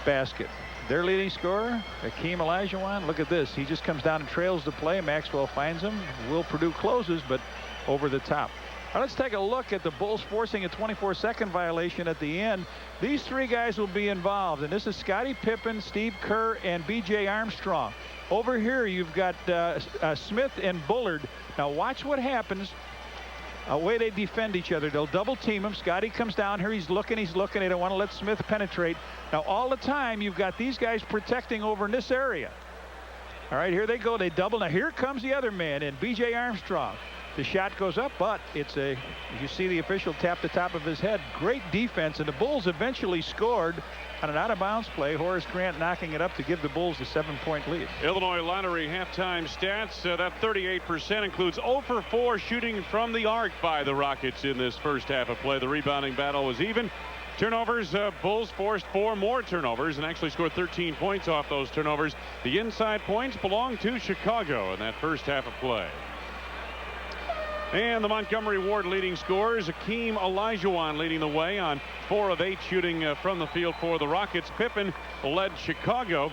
B: basket. Their leading scorer, Hakeem Olajuwon. Look at this. He just comes down and trails the play. Maxwell finds him. Will Purdue closes, but over the top. Now let's take a look at the Bulls forcing a 24-second violation at the end. These three guys will be involved, and this is Scottie Pippen, Steve Kerr, and B.J. Armstrong. Over here, you've got Smith and Bullard. Now watch what happens. Way they defend each other. They'll double team him. Scottie comes down here. He's looking. They don't want to let Smith penetrate. Now all the time you've got these guys protecting over in this area. All right, here they go. They double. Now here comes the other man, and B.J. Armstrong. The shot goes up, but it's you see the official tap the top of his head. Great defense, and the Bulls eventually scored on an out-of-bounds play. Horace Grant knocking it up to give the Bulls a 7-point lead.
A: Illinois Lottery halftime stats. That 38% includes 0 for 4 shooting from the arc by the Rockets in this first half of play. The rebounding battle was even. Turnovers, Bulls forced 4 more turnovers and actually scored 13 points off those turnovers. The inside points belong to Chicago in that first half of play. And the Montgomery Ward leading scorers. Hakeem Olajuwon leading the way on 4 of 8 shooting from the field for the Rockets. Pippen led Chicago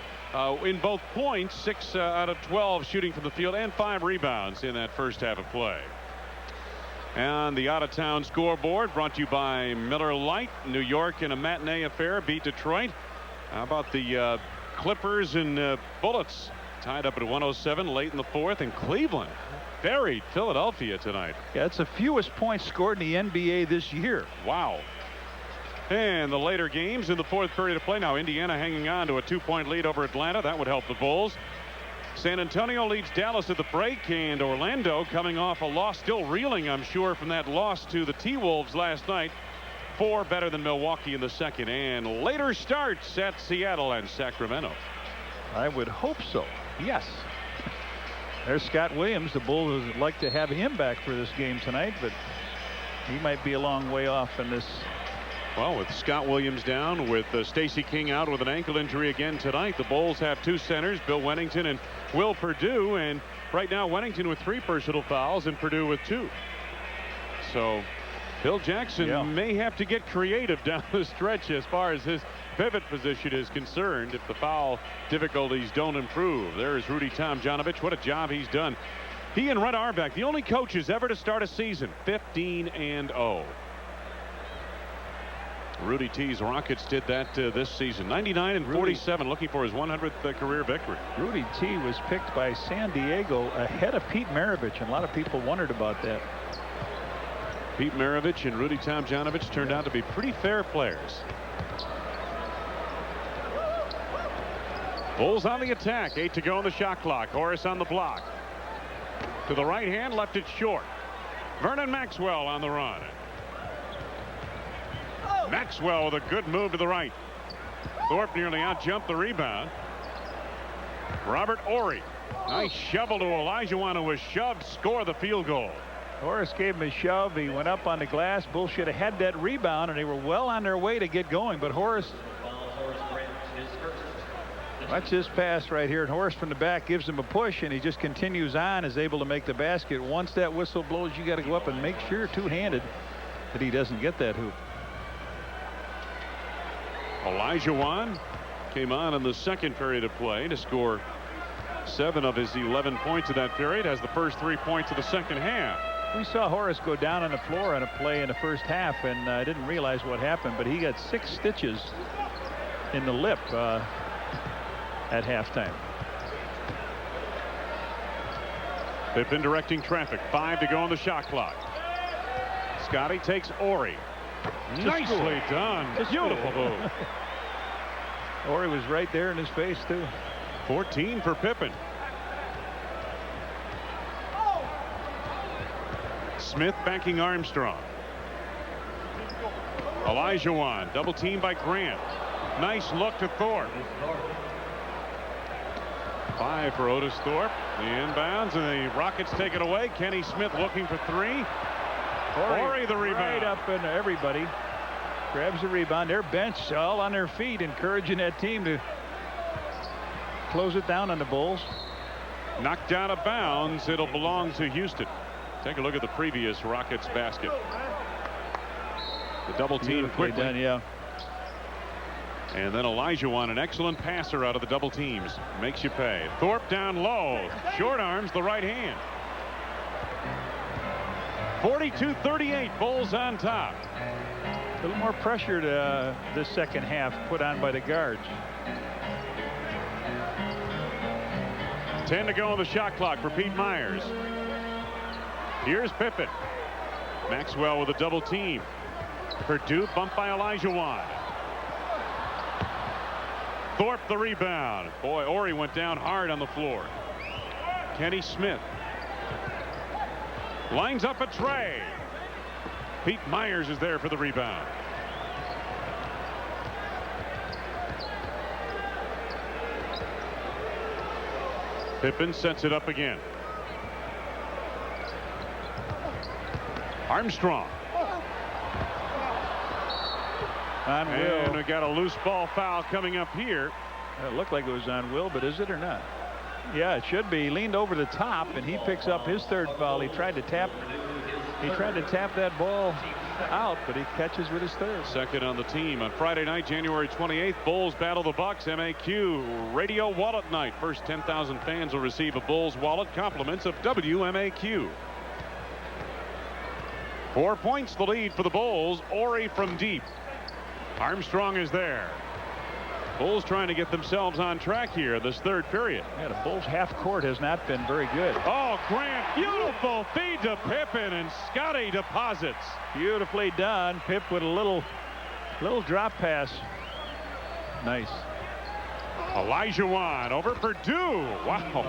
A: in both points, 6 out of 12 shooting from the field, and 5 rebounds in that first half of play. And the out-of-town scoreboard brought to you by Miller Lite. New York in a matinee affair beat Detroit. How about the Clippers and Bullets tied up at 107 late in the fourth, and Cleveland buried Philadelphia tonight.
B: Yeah, it's the fewest points scored in the NBA this year.
A: Wow. And the later games in the fourth period of play. Now Indiana hanging on to a 2-point lead over Atlanta. That would help the Bulls. San Antonio leads Dallas at the break, and Orlando coming off a loss, still reeling, I'm sure, from that loss to the T-Wolves last night. 4 better than Milwaukee in the second, and later starts at Seattle and Sacramento.
B: I would hope so. Yes. There's Scott Williams. The Bulls would like to have him back for this game tonight, but he might be a long way off in this.
A: Well, with Scott Williams down, with Stacey King out with an ankle injury again tonight, the Bulls have 2 centers, Bill Wennington and Will Perdue, and right now Wennington with 3 personal fouls and Perdue with 2. So Bill Jackson may have to get creative down the stretch as far as his pivot position is concerned if the foul difficulties don't improve. There's Rudy Tomjanovich. What a job he's done. He and Red Auerbach, the only coaches ever to start a season 15-0. Rudy T's Rockets did that this season. 99-47, looking for his 100th career victory.
B: Rudy T was picked by San Diego ahead of Pete Maravich, and a lot of people wondered about that.
A: Pete Maravich and Rudy Tomjanovich turned out to be pretty fair players. Bulls on the attack. 8 to go on the shot clock. Horace on the block. To the right hand, left it short. Vernon Maxwell on the run. Maxwell with a good move to the right. Thorpe nearly out-jumped the rebound. Robert Horry. Nice shovel to Olajuwon, who was shoved, score the field goal.
B: Horace gave him a shove. He went up on the glass. Bulls should have had that rebound, and they were well on their way to get going. But Horace, watch this pass right here. And Horace from the back gives him a push, and he just continues on, is able to make the basket. Once that whistle blows, you got to go up and make sure two-handed that he doesn't get that hoop.
A: Olajuwon came on in the second period of play to score 7 of his 11 points of that period, has the first 3 points of the second half.
B: We saw Horace go down on the floor on a play in the first half, and I didn't realize what happened, but he got 6 stitches in the lip at halftime.
A: Pippen directing traffic. 5 to go on the shot clock. Scotty takes Horry. Nicely done. Beautiful move.
B: Horry was right there in his face too.
A: 14 for Pippen. Smith backing Armstrong. Olajuwon double teamed by Grant. Nice look to Thorpe. 5 for Otis Thorpe. The inbounds, and the Rockets take it away. Kenny Smith looking for 3. Horry the rebound.
B: Right up in everybody. Grabs the rebound. Their bench all on their feet, encouraging that team to close it down on the Bulls.
A: Knocked out of bounds. It'll belong to Houston. Take a look at the previous Rockets basket. The double team quickly.
B: Done, yeah.
A: And then Olajuwon, an excellent passer out of the double teams. Makes you pay. Thorpe down low. Short arms the right hand. 42-38. Bulls on top.
B: A little more pressure to this second half put on by the guards.
A: 10 to go on the shot clock for Pete Myers. Here's Pippen. Maxwell with a double team. Purdue bumped by Olajuwon. Thorpe the rebound. Boy, Horry went down hard on the floor. Kenny Smith lines up a tray. Pete Myers is there for the rebound. Pippen sets it up again. Armstrong.
B: On Will.
A: And we got a loose ball foul coming up here.
B: It looked like it was on Will, but is it or not? Yeah, it should be. He leaned over the top, and he picks up his third foul. He tried to tap that ball out, but he catches with his third.
A: Second on the team. On Friday night, January 28th, Bulls battle the Bucks. MAQ Radio Wallet Night. First 10,000 fans will receive a Bulls wallet. Compliments of WMAQ. 4 points the lead for the Bulls. Horry from deep. Armstrong is there. Bulls trying to get themselves on track here this third period.
B: Yeah, the Bulls half court has not been very good.
A: Oh, Grant, beautiful feed to Pippen, and Scotty deposits.
B: Beautifully done. Pip with a little drop pass. Nice.
A: Olajuwon over Purdue. Wow.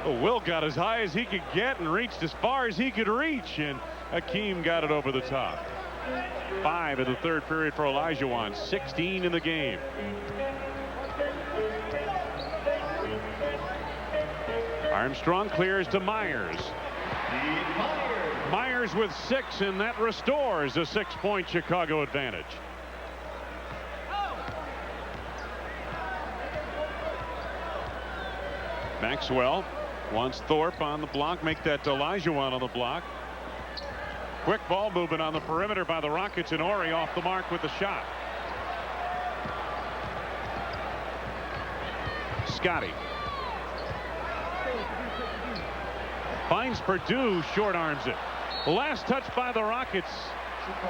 A: Well, Will got as high as he could get and reached as far as he could reach, and Hakeem got it over the top. 5 in the third period for Olajuwon. 16 in the game. Armstrong clears to Myers. Myers with 6, and that restores a 6-point Chicago advantage. Maxwell wants Thorpe on the block. Make that Olajuwon on the block. Quick ball movement on the perimeter by the Rockets, and Horry off the mark with the shot. Scotty finds Purdue, short arms it. Last touch by the Rockets.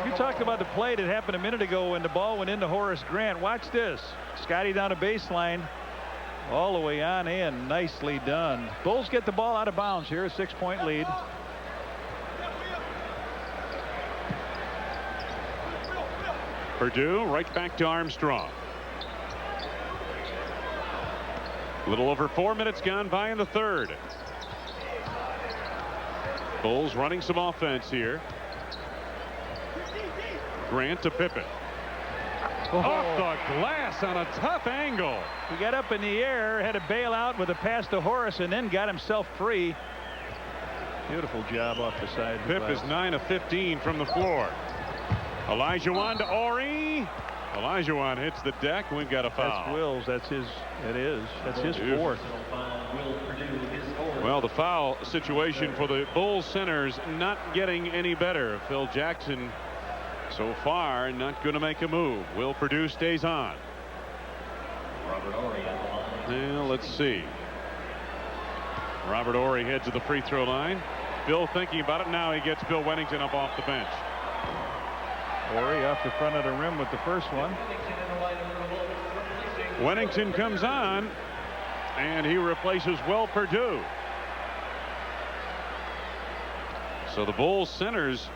B: You talked about the play that happened a minute ago when the ball went into Horace Grant. Watch this. Scotty down a baseline all the way on in. Nicely done. Bulls get the ball out of bounds here. A 6-point lead.
A: Purdue right back to Armstrong. A little over 4 minutes gone by in the third. Bulls running some offense here. Grant to Pippen. Off the glass on a tough angle.
B: He got up in the air, had a bailout with a pass to Horace, and then got himself free. Beautiful job off the side.
A: Pip is 9 of 15 from the floor. Olajuwon to Ori. Olajuwon hits the deck. We've got a foul.
B: That's Will's. That's his. It is. That's his fourth.
A: Well, the foul situation for the Bulls centers not getting any better. Phil Jackson so far not going to make a move. Will Perdue stays on. Well, let's see. Robert Horry heads to the free throw line. Bill thinking about it. Now he gets Bill Wennington up off the bench.
B: Horry off the front of the rim with the first one.
A: Wennington comes on, and he replaces Will Perdue. So the Bulls centers.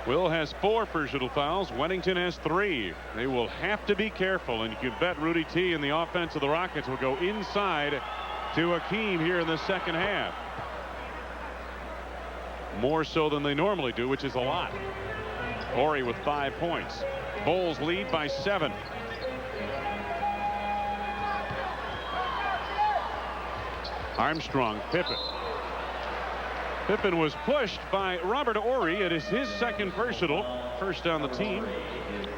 A: Will has 4 personal fouls. Wennington has 3. They will have to be careful, and you can bet Rudy T and the offense of the Rockets will go inside to Hakeem here in the second half. More so than they normally do, which is a lot. Horry with 5 points. Bulls lead by 7. Armstrong, Pippen. Pippen was pushed by Robert Horry. It is his second personal. First on the team.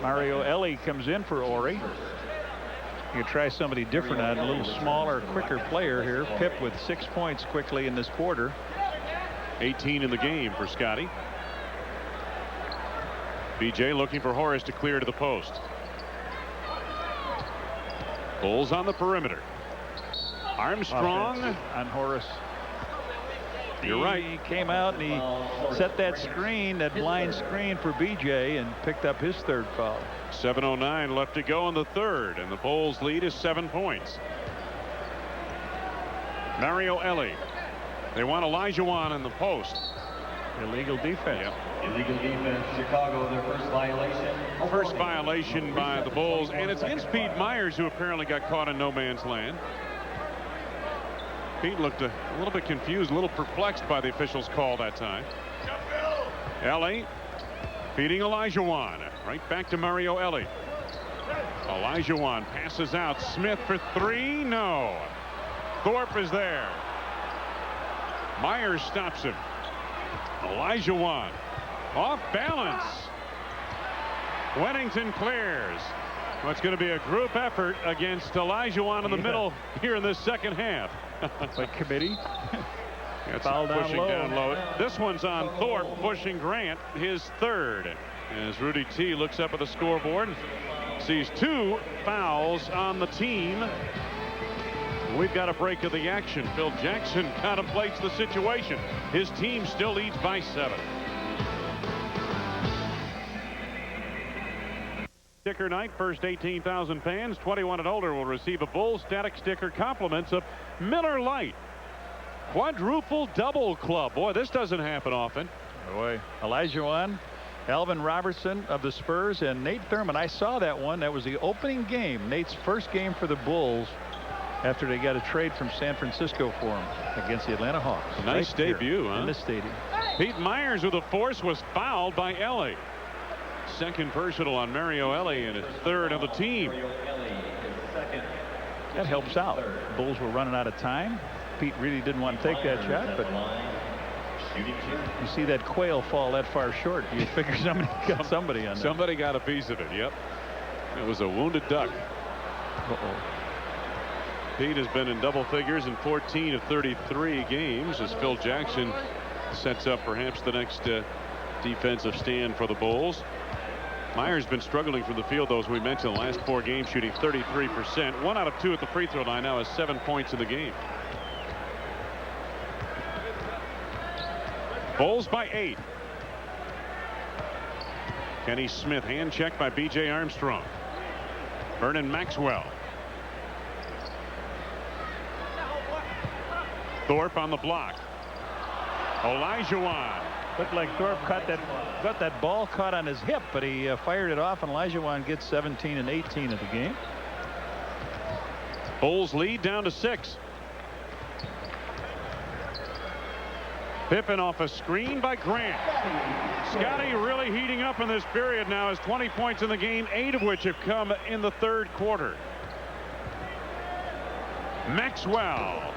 B: Mario Ellie comes in for Horry. You try somebody different on a little smaller, quicker player here. Pip with 6 points quickly in this quarter.
A: 18 in the game for Scotty. BJ looking for Horace to clear to the post. Bulls on the perimeter. Armstrong
B: on Horace.
A: You're right.
B: He came out and he set that screen, that blind screen for BJ, and picked up his 3rd foul.
A: 7:09 left to go in the 3rd, and the Bulls lead is 7 points. Mario Ellie. They want Olajuwon in the post.
B: Illegal defense.
A: Yep.
F: Illegal defense. Chicago, their first violation.
A: First violation by the Bulls, and it's against Pete Myers, who apparently got caught in no man's land. Pete looked a little bit confused, a little perplexed by the officials' call that time. Ellie feeding Olajuwon. Right back to Mario Ellie. Olajuwon passes out. Smith for 3. No. Thorpe is there. Myers stops him. Olajuwon off balance. Wennington clears. Well, it's going to be a group effort against Olajuwon in the middle here in this second half.
B: By committee.
A: That's
B: Foul down
A: pushing
B: low.
A: down low. This one's on Thorpe, pushing Grant, his 3rd. As Rudy T looks up at the scoreboard, sees 2 fouls on the team. We've got a break of the action. Phil Jackson contemplates the situation. His team still leads by 7. Sticker night. First 18,000 fans 21 and older will receive a Bulls static sticker. Compliments of Miller Lite. Quadruple double club. Boy, this doesn't happen often.
B: Boy, Olajuwon, Alvin Robertson of the Spurs, and Nate Thurman. I saw that one. That was the opening game. Nate's first game for the Bulls after they got a trade from San Francisco for him against the Atlanta Hawks.
A: A nice
B: right
A: debut, huh?
B: In the stadium.
A: Pete Myers with a force was fouled by Ellie. Second personal on Mario Ellie, and his 3rd of the team.
B: That helps out. The Bulls were running out of time. Pete really didn't want to take that shot, but you see that quail fall that far short. You figure somebody got somebody on that.
A: Somebody got a piece of it. Yep. It was a wounded duck. Pete has been in double figures in 14 of 33 games as Phil Jackson sets up perhaps the next defensive stand for the Bulls. Myers been struggling from the field, though, as we mentioned, the last 4 games, shooting 33%. 1 out of 2 at the free throw line. Now has 7 points in the game. Bulls by 8. Kenny Smith hand checked by B.J. Armstrong. Vernon Maxwell. Thorpe on the block. Olajuwon.
B: Looked like Thorpe got that ball caught on his hip, but he fired it off, and Olajuwon gets 17 and 18 of the game.
A: Bulls lead down to 6. Pippen off a screen by Grant. Scotty really heating up in this period now. Has 20 points in the game, 8 of which have come in the third quarter. Maxwell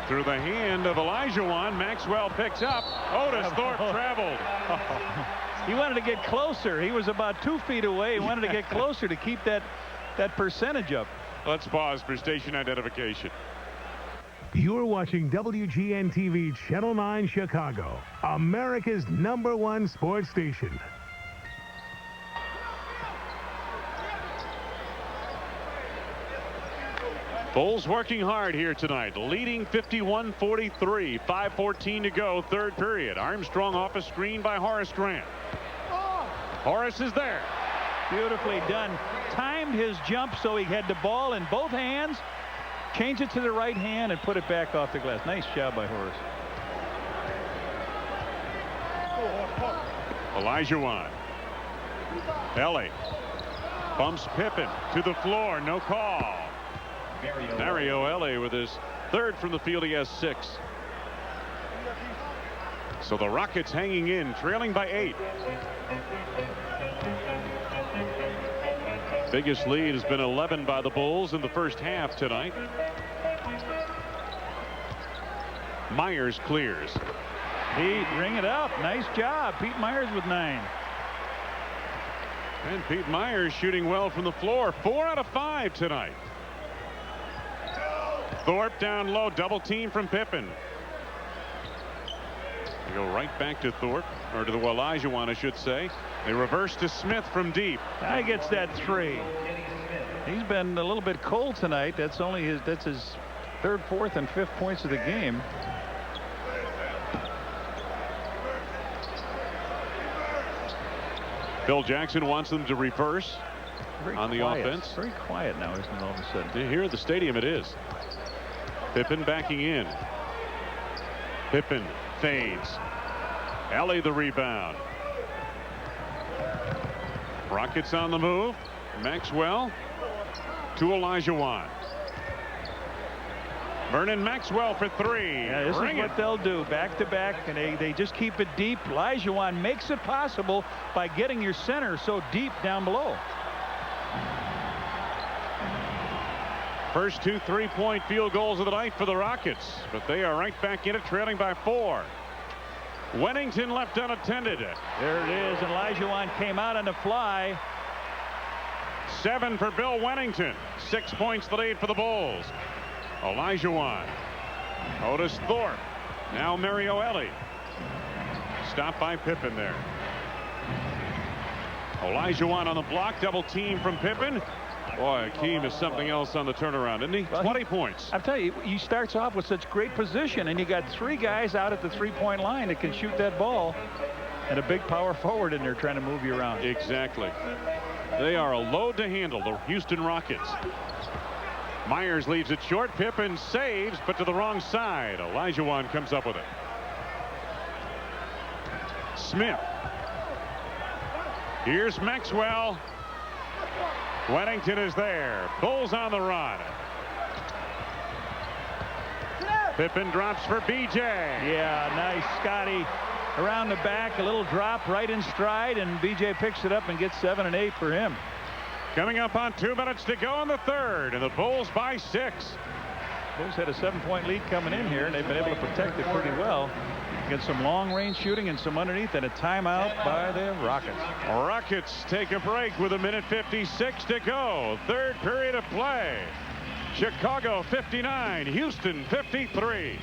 A: through the hand of Olajuwon. Maxwell picks up. Otis Thorpe traveled.
B: He wanted to get closer. He was about 2 feet away. He wanted to get closer to keep that percentage up.
A: Let's pause for station identification.
G: You're watching WGN-TV Channel 9 Chicago, America's #1 sports station.
A: Bulls working hard here tonight, leading 51-43, 5:14 to go, third period. Armstrong off a screen by Horace Grant. Horace is there.
B: Beautifully done. Timed his jump so he had the ball in both hands, change it to the right hand, and put it back off the glass. Nice job by Horace.
A: Olajuwon. Ellie bumps Pippen to the floor. No call. Mario Ellie with his third from the field. He has 6. So the Rockets hanging in, trailing by 8. Biggest lead has been 11 by the Bulls in the first half tonight. Myers clears.
B: Pete, ring it up. Nice job. Pete Myers with 9.
A: And Pete Myers shooting well from the floor. 4 out of 5 tonight. Thorpe down low. Double team from Pippen. They go right back to Thorpe, or to the Olajuwon, I should say. They reverse to Smith from deep.
B: He gets that 3. He's been a little bit cold tonight. That's his 3rd, 4th, and 5th points of the game.
A: Phil Jackson wants them to reverse on the offense.
B: Very quiet now, isn't it, all of a sudden?
A: Here at the stadium it is. Pippen backing in. Pippen fades. Ellie the rebound. Rockets on the move. Maxwell to Olajuwon. Vernon Maxwell for 3.
B: Yeah, this is what they'll do, back to back, and they just keep it deep. Olajuwon makes it possible by getting your center so deep down below.
A: First 2 3-point field goals of the night for the Rockets, but they are right back in it, trailing by 4. Wennington left unattended.
B: There it is, and Olajuwon came out on the fly.
A: 7 for Bill Wennington. 6 points the lead for the Bulls. Olajuwon. Otis Thorpe. Now Mario Ellie. Stopped by Pippen there. Olajuwon on the block. Double team from Pippen. Boy, Hakeem is something else on the turnaround, isn't he? 20 points.
B: I'll tell you, he starts off with such great position, and you got 3 guys out at the 3-point line that can shoot that ball, and a big power forward in there trying to move you around.
A: Exactly. They are a load to handle, the Houston Rockets. Myers leaves it short. Pippen saves, but to the wrong side. Olajuwon comes up with it. Smith. Here's Maxwell. Wennington is there. Bulls on the run. Pippen drops for BJ.
B: Yeah, nice. Scotty around the back, a little drop right in stride, and BJ picks it up and gets 7 and 8 for him.
A: Coming up on 2 minutes to go in the third, and the Bulls by 6.
B: Bulls had a 7-point lead coming in here, and they've been able to protect it pretty well. Get some long-range shooting and some underneath, and a timeout by the Rockets.
A: Rockets take a break with 1:56 to go. Third period of play. Chicago 59, Houston 53.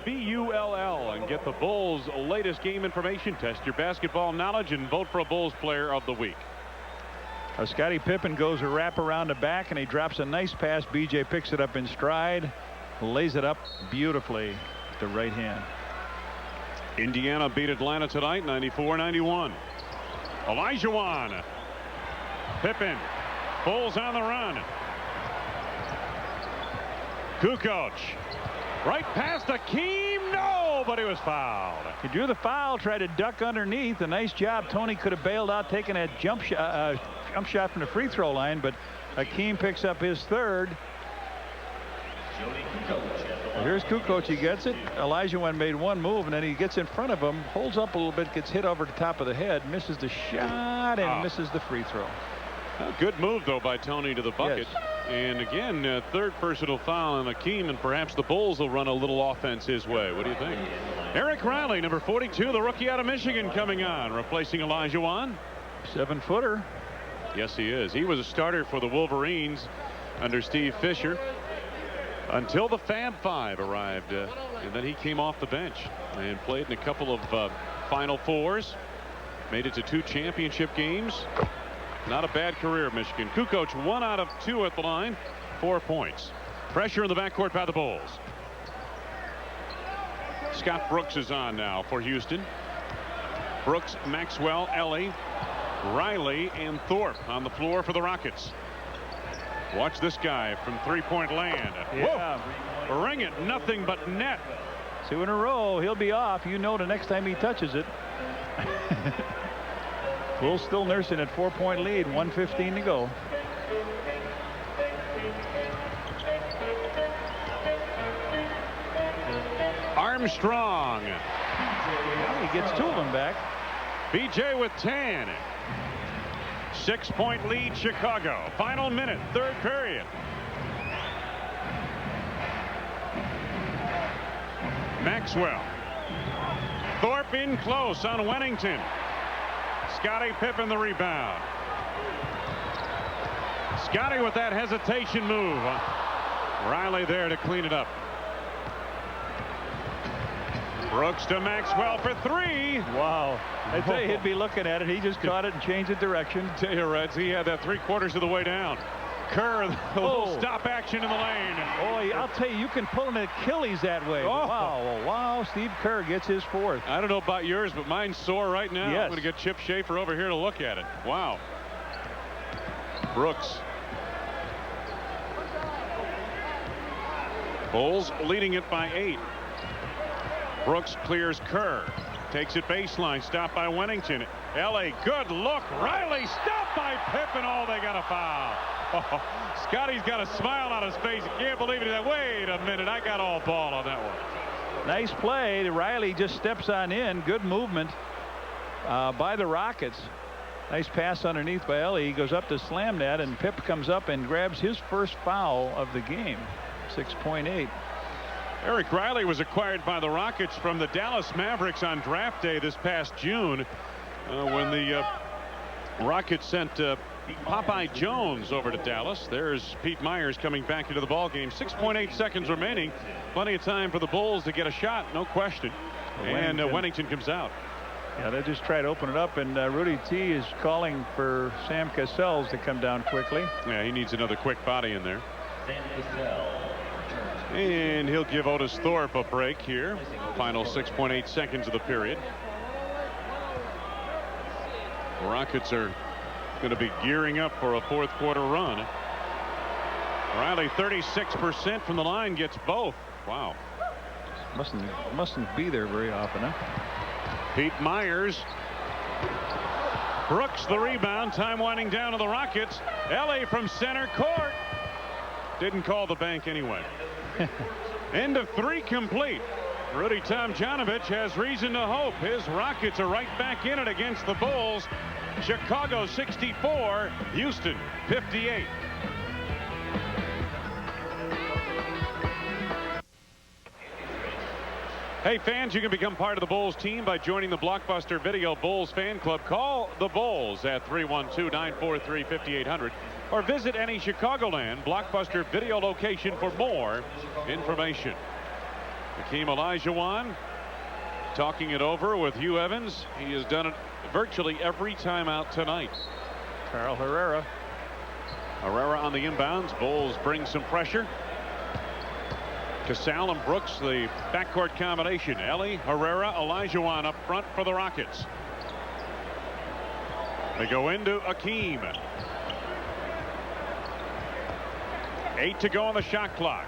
A: BULL and get the Bulls' latest game information. Test your basketball knowledge and vote for a Bulls player of the week.
B: Scottie Pippen goes a wrap around the back, and he drops a nice pass. BJ picks it up in stride, lays it up beautifully with the right hand.
A: Indiana beat Atlanta tonight 94-91. Olajuwon. Pippen. Bulls on the run. Kukoc. Right past Hakeem. No, but he was fouled.
B: He drew the foul, tried to duck underneath. A nice job. Tony could have bailed out, taking a jump shot from the free throw line, but Hakeem picks up his third. Here's Kukoc. He gets it. Olajuwon made one move, and then he gets in front of him, holds up a little bit, gets hit over the top of the head, misses the shot, and misses the free throw.
A: A good move, though, by Tony to the bucket.
B: Yes.
A: And again, third personal foul on Hakeem, and perhaps the Bulls will run a little offense his way. What do you think? Eric Riley, number 42, the rookie out of Michigan, coming on, replacing Olajuwon.
B: 7-footer.
A: Yes, he is. He was a starter for the Wolverines under Steve Fisher until the Fab Five arrived, and then he came off the bench and played in a couple of Final Fours. Made it to 2 championship games. Not a bad career, Michigan. Kukoc 1 out of 2 at the line, 4 points. Pressure in the backcourt by the Bulls. Scott Brooks is on now for Houston. Brooks, Maxwell, Ellie, Riley, and Thorpe on the floor for the Rockets. Watch this guy from three-point land.
B: Yeah.
A: Whoa. Ring it, nothing but net.
B: 2 in a row. He'll be off. You know the next time he touches it. Bulls still nursing at 4-point lead. 1:15 to go.
A: Armstrong.
B: Well, he gets 2 of them back.
A: BJ with 10. 6-point lead, Chicago. Final minute, third period. Maxwell. Thorpe in close on Wennington. Scottie Pippen the rebound. Scottie with that hesitation move. Riley there to clean it up. Brooks to Maxwell for 3.
B: Wow. I tell you, he'd be looking at it. He just caught it and changed the direction.
A: Tell you, Reds, he had that 3/4 of the way down. Kerr, the little stop action in the lane.
B: Boy, I'll tell you, you can pull an Achilles that way.
A: Oh.
B: Wow. Wow. Steve Kerr gets his 4th.
A: I don't know about yours, but mine's sore right now.
B: Yes.
A: I'm going to get Chip Schaefer over here to look at it. Wow. Brooks. Bulls leading it by 8. Brooks clears Kerr. Takes it baseline. Stopped by Wennington. L.A. good look. Riley stopped by Pippen. Oh, they got a foul. Oh, Scottie's got a smile on his face. He can't believe it. Wait a minute. I got all ball on that one.
B: Nice play. Riley just steps on in. Good movement by the Rockets. Nice pass underneath by Ellie. He goes up to slam that, and Pip comes up and grabs his first foul of the game. 6.8.
A: Eric Riley was acquired by the Rockets from the Dallas Mavericks on draft day this past June when the Rockets sent Popeye Jones over to Dallas. There's Pete Myers coming back into the ball game. 6.8 seconds remaining. Plenty of time for the Bulls to get a shot, no question. And Wennington comes out.
B: Yeah, they just try to open it up, and Rudy T is calling for Sam Cassell to come down quickly.
A: Yeah, he needs another quick body in there. And he'll give Otis Thorpe a break here. Final 6.8 seconds of the period. The Rockets are going to be gearing up for a 4th quarter run. Riley 36% from the line, gets both. Wow.
B: Mustn't be there very often, huh?
A: Pete Myers. Brooks the rebound. Time winding down to the Rockets. Ellie from center court. Didn't call the bank anyway. End of 3 complete. Rudy Tomjanovich has reason to hope his Rockets are right back in it against the Bulls. Chicago 64, Houston 58. Hey fans, you can become part of the Bulls team by joining the Blockbuster Video Bulls fan club. Call the Bulls at 312-943-5800 or visit any Chicagoland Blockbuster Video location for more information. Hakeem Olajuwon talking it over with Hugh Evans. He has done it virtually every time out tonight.
B: Carl Herrera.
A: Herrera on the inbounds. Bulls bring some pressure. Cassell and Brooks, the backcourt combination. Ellie, Herrera, Olajuwon up front for the Rockets. They go into Hakeem. 8 to go on the shot clock.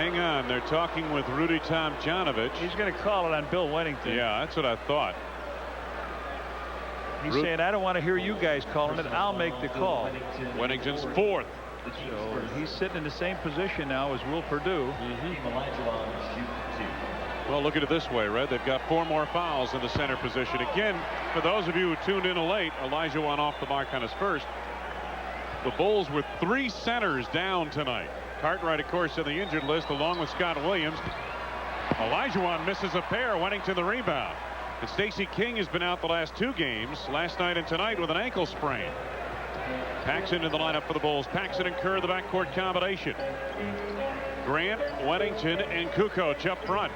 A: hang on. They're talking with Rudy Tomjanovich.
B: He's going to call it on Bill Wennington.
A: Yeah, that's what I thought.
B: He's saying, I don't want to hear you guys calling it. I'll make the call.
A: Wennington's fourth.
B: So he's sitting in the same position now as Will Perdue.
A: Well, look at it this way, Red. They've got 4 more fouls in the center position. Again, for those of you who tuned in late, Olajuwon off the mark on his first. The Bulls with 3 centers down tonight. Cartwright, of course, in the injured list, along with Scott Williams. Olajuwon misses a pair. Wennington the rebound. And Stacey King has been out the last 2 games, last night and tonight, with an ankle sprain. Paxson in the lineup for the Bulls. Paxson and Kerr, the backcourt combination. Grant, Wennington, and Kukoc up front.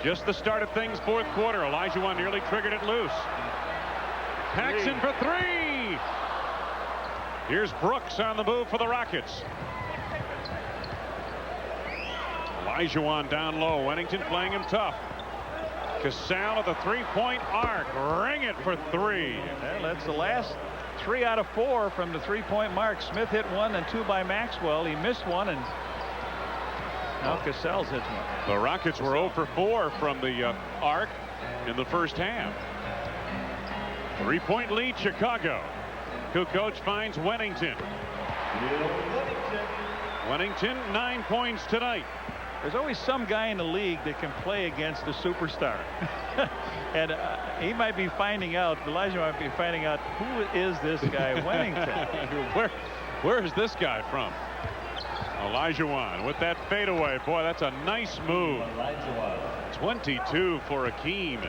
A: Just the start of things, fourth quarter. Olajuwon nearly triggered it loose. Paxson for 3. Here's Brooks on the move for the Rockets. Olajuwon down low. Wennington playing him tough. Casal at the 3-point arc. Ring it for 3.
B: Well, that's the last 3 out of 4 from the 3-point mark. Smith hit 1 and 2 by Maxwell. He missed 1, and now Cassell's hits 1.
A: The Rockets were 0 for 4 from the arc in the first half. 3-point lead, Chicago. Kukoc finds Wennington. Wennington 9 points tonight.
B: There's always some guy in the league that can play against a superstar. And he might be finding out, Elijah might be finding out, who is this guy, Wennington?
A: Where is this guy from? Olajuwon with that fadeaway. Boy, that's a nice move. 22 for Hakeem.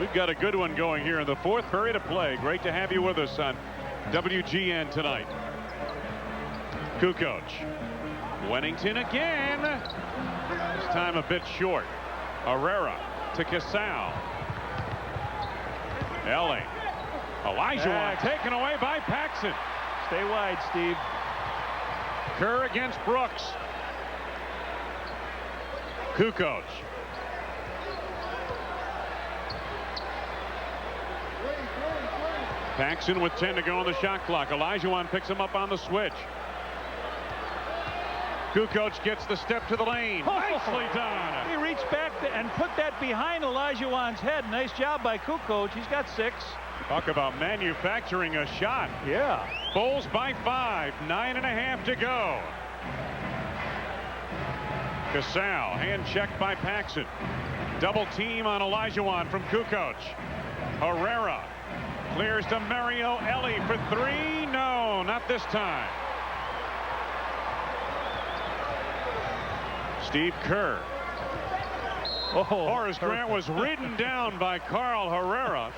A: We've got a good one going here in the fourth period of play. Great to have you with us on WGN tonight. Kukoc. Wennington again. This time a bit short. Herrera to Casal. Ellie. Olajuwon taken away by Paxson.
B: Stay wide, Steve.
A: Kerr against Brooks. Kukoc. Paxson with 10 to go on the shot clock. Olajuwon picks him up on the switch. Kukoc gets the step to the lane. Nicely done.
B: He reached back and put that behind Olajuwon's head. Nice job by Kukoc. He's got 6.
A: Talk about manufacturing a shot.
B: Yeah.
A: Bulls by 5. 9.5 to go. Casal, hand checked by Paxson. Double team on Olajuwon from Kukoc. Herrera clears to Mario Ellie for 3. No, not this time. Steve Kerr. Horace Grant was ridden down by Carl Herrera.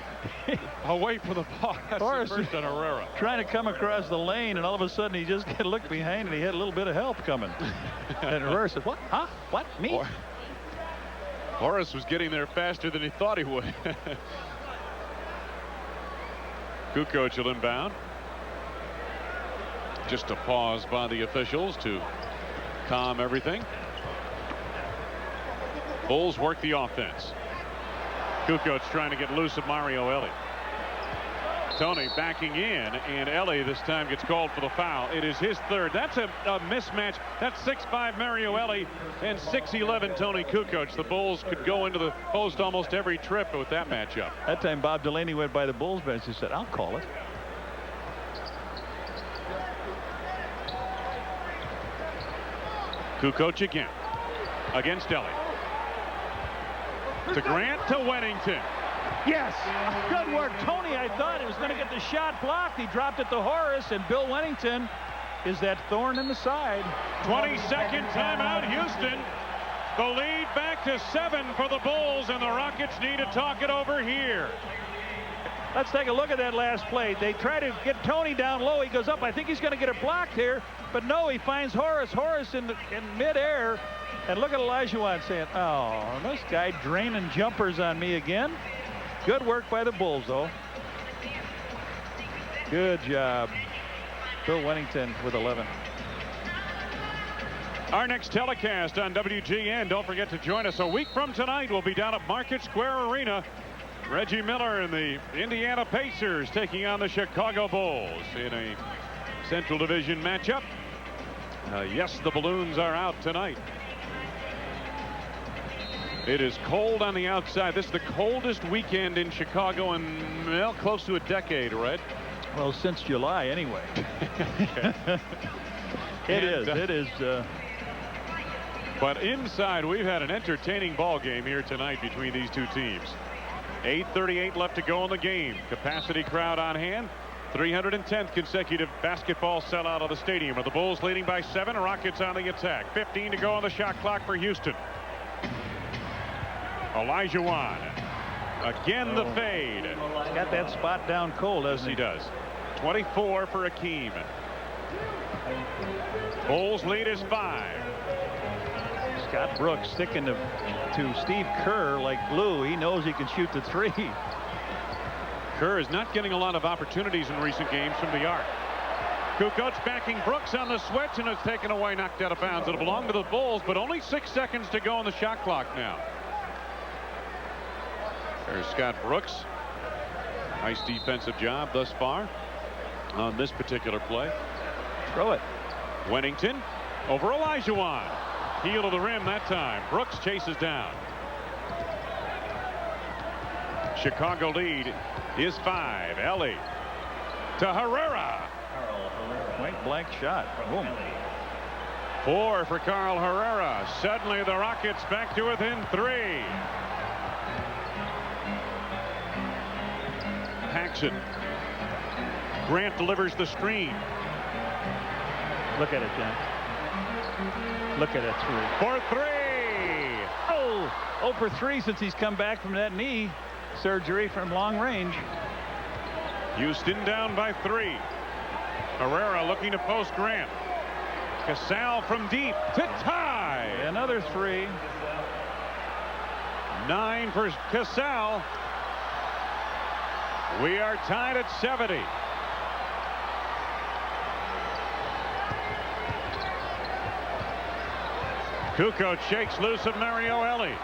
A: Away from the ball. That's
B: Horace
A: the first on Herrera.
B: Trying to come across the lane, and all of a sudden he just looked behind and he had a little bit of help coming. And Herrera said, what? Huh? What? Me?
A: Horace was getting there faster than he thought he would. Kukoc will inbound. Just a pause by the officials to calm everything. Bulls work the offense. Kukoc trying to get loose of Mario Ellie. Tony backing in, and Ellie this time gets called for the foul. It is his 3rd. That's a mismatch. That's 6'5" Mario Ellie and 6'11" Tony Kukoc. The Bulls could go into the post almost every trip with that matchup.
B: That time Bob Delaney went by the Bulls bench. He said, I'll call it.
A: Kukoc again against Ellie. To Grant to Wennington.
B: Yes. Good work. Tony, I thought he was going to get the shot blocked. He dropped it to Horace, and Bill Wennington is that thorn in the side.
A: 22nd timeout, Houston. The lead back to 7 for the Bulls, and the Rockets need to talk it over here.
B: Let's take a look at that last play. They try to get Tony down low. He goes up. I think he's going to get it blocked here, but no, he finds Horace. Horace in midair. And look at Olajuwon saying, oh, this guy draining jumpers on me again. Good work by the Bulls, though. Good job. Bill Wennington with 11.
A: Our next telecast on WGN, don't forget to join us a week from tonight. We'll be down at Market Square Arena. Reggie Miller and the Indiana Pacers taking on the Chicago Bulls in a Central Division matchup. Yes, the balloons are out tonight. It is cold on the outside. This is the coldest weekend in Chicago in, well, close to a decade, Red.
B: Well, since July, anyway. It is.
A: But inside, we've had an entertaining ball game here tonight between these two teams. 8:38 left to go in the game. Capacity crowd on hand. 310th consecutive basketball sellout of the stadium. Are the Bulls leading by 7? Rockets on the attack. 15 to go on the shot clock for Houston. Olajuwon. Again the fade.
B: He's got that spot down cold, doesn't he?
A: He does. 24 for Hakeem. Bulls lead is 5.
B: Scott Brooks sticking to Steve Kerr like glue. He knows he can shoot the 3.
A: Kerr is not getting a lot of opportunities in recent games from the arc. Kukoc backing Brooks on the switch, and it's taken away, knocked out of bounds. It'll belong to the Bulls, but only 6 seconds to go on the shot clock now. There's Scott Brooks. Nice defensive job thus far on this particular play.
B: Throw it.
A: Wennington over Olajuwon. Heel to the rim that time. Brooks chases down. Chicago lead is 5. Ellie to Herrera.
B: Point blank shot. Boom.
A: 4 for Carl Herrera. Suddenly the Rockets back to within 3. Paxson. Grant delivers the screen.
B: Look at it, John. Look at it. 3.
A: For 3.
B: Oh, 0 for 3 since he's come back from that knee surgery from long range.
A: Houston down by 3. Herrera looking to post Grant. Casal from deep to tie.
B: Another 3.
A: 9 for Casal. We are tied at 70. Kukoc shakes loose of Mario Ellie.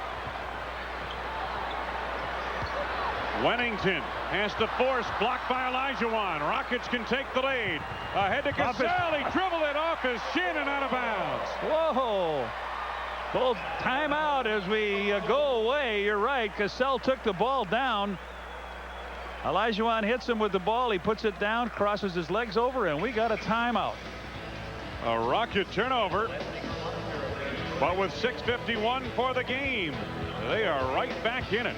A: Wennington has to force, blocked by Olajuwon. Rockets can take the lead. Ahead to Casal. He dribbled it off his shin and out of bounds.
B: Whoa. Full timeout as we go away. You're right. Casal took the ball down. Olajuwon hits him with the ball. He puts it down, crosses his legs over, and we got a timeout.
A: A Rocket turnover. But with 6:51 for the game, they are right back in it.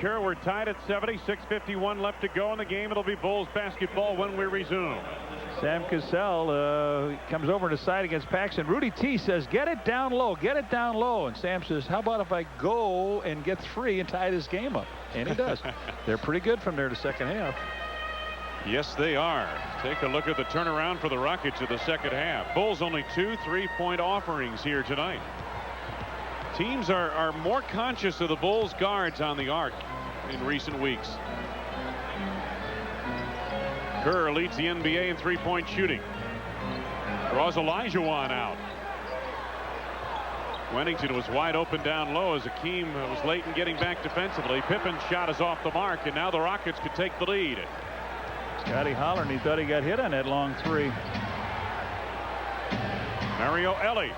A: Sure, we're tied at 70. 6:51 left to go in the game. It'll be Bulls basketball when we resume.
B: Sam Cassell comes over to the side against Paxson. Rudy T says, get it down low, get it down low. And Sam says, how about if I go and get 3 and tie this game up? And he does. They're pretty good from there to second half.
A: Yes, they are. Take a look at the turnaround for the Rockets in the second half. Bulls only 2 3-point offerings here tonight. Teams are more conscious of the Bulls guards on the arc in recent weeks. Kerr leads the NBA in 3-point shooting. Draws Olajuwon out. Wennington was wide open down low as Hakeem was late in getting back defensively. Pippen's shot is off the mark, and now the Rockets could take the lead.
B: Scotty hollering. He thought he got hit on that long 3.
A: Mario Ellie.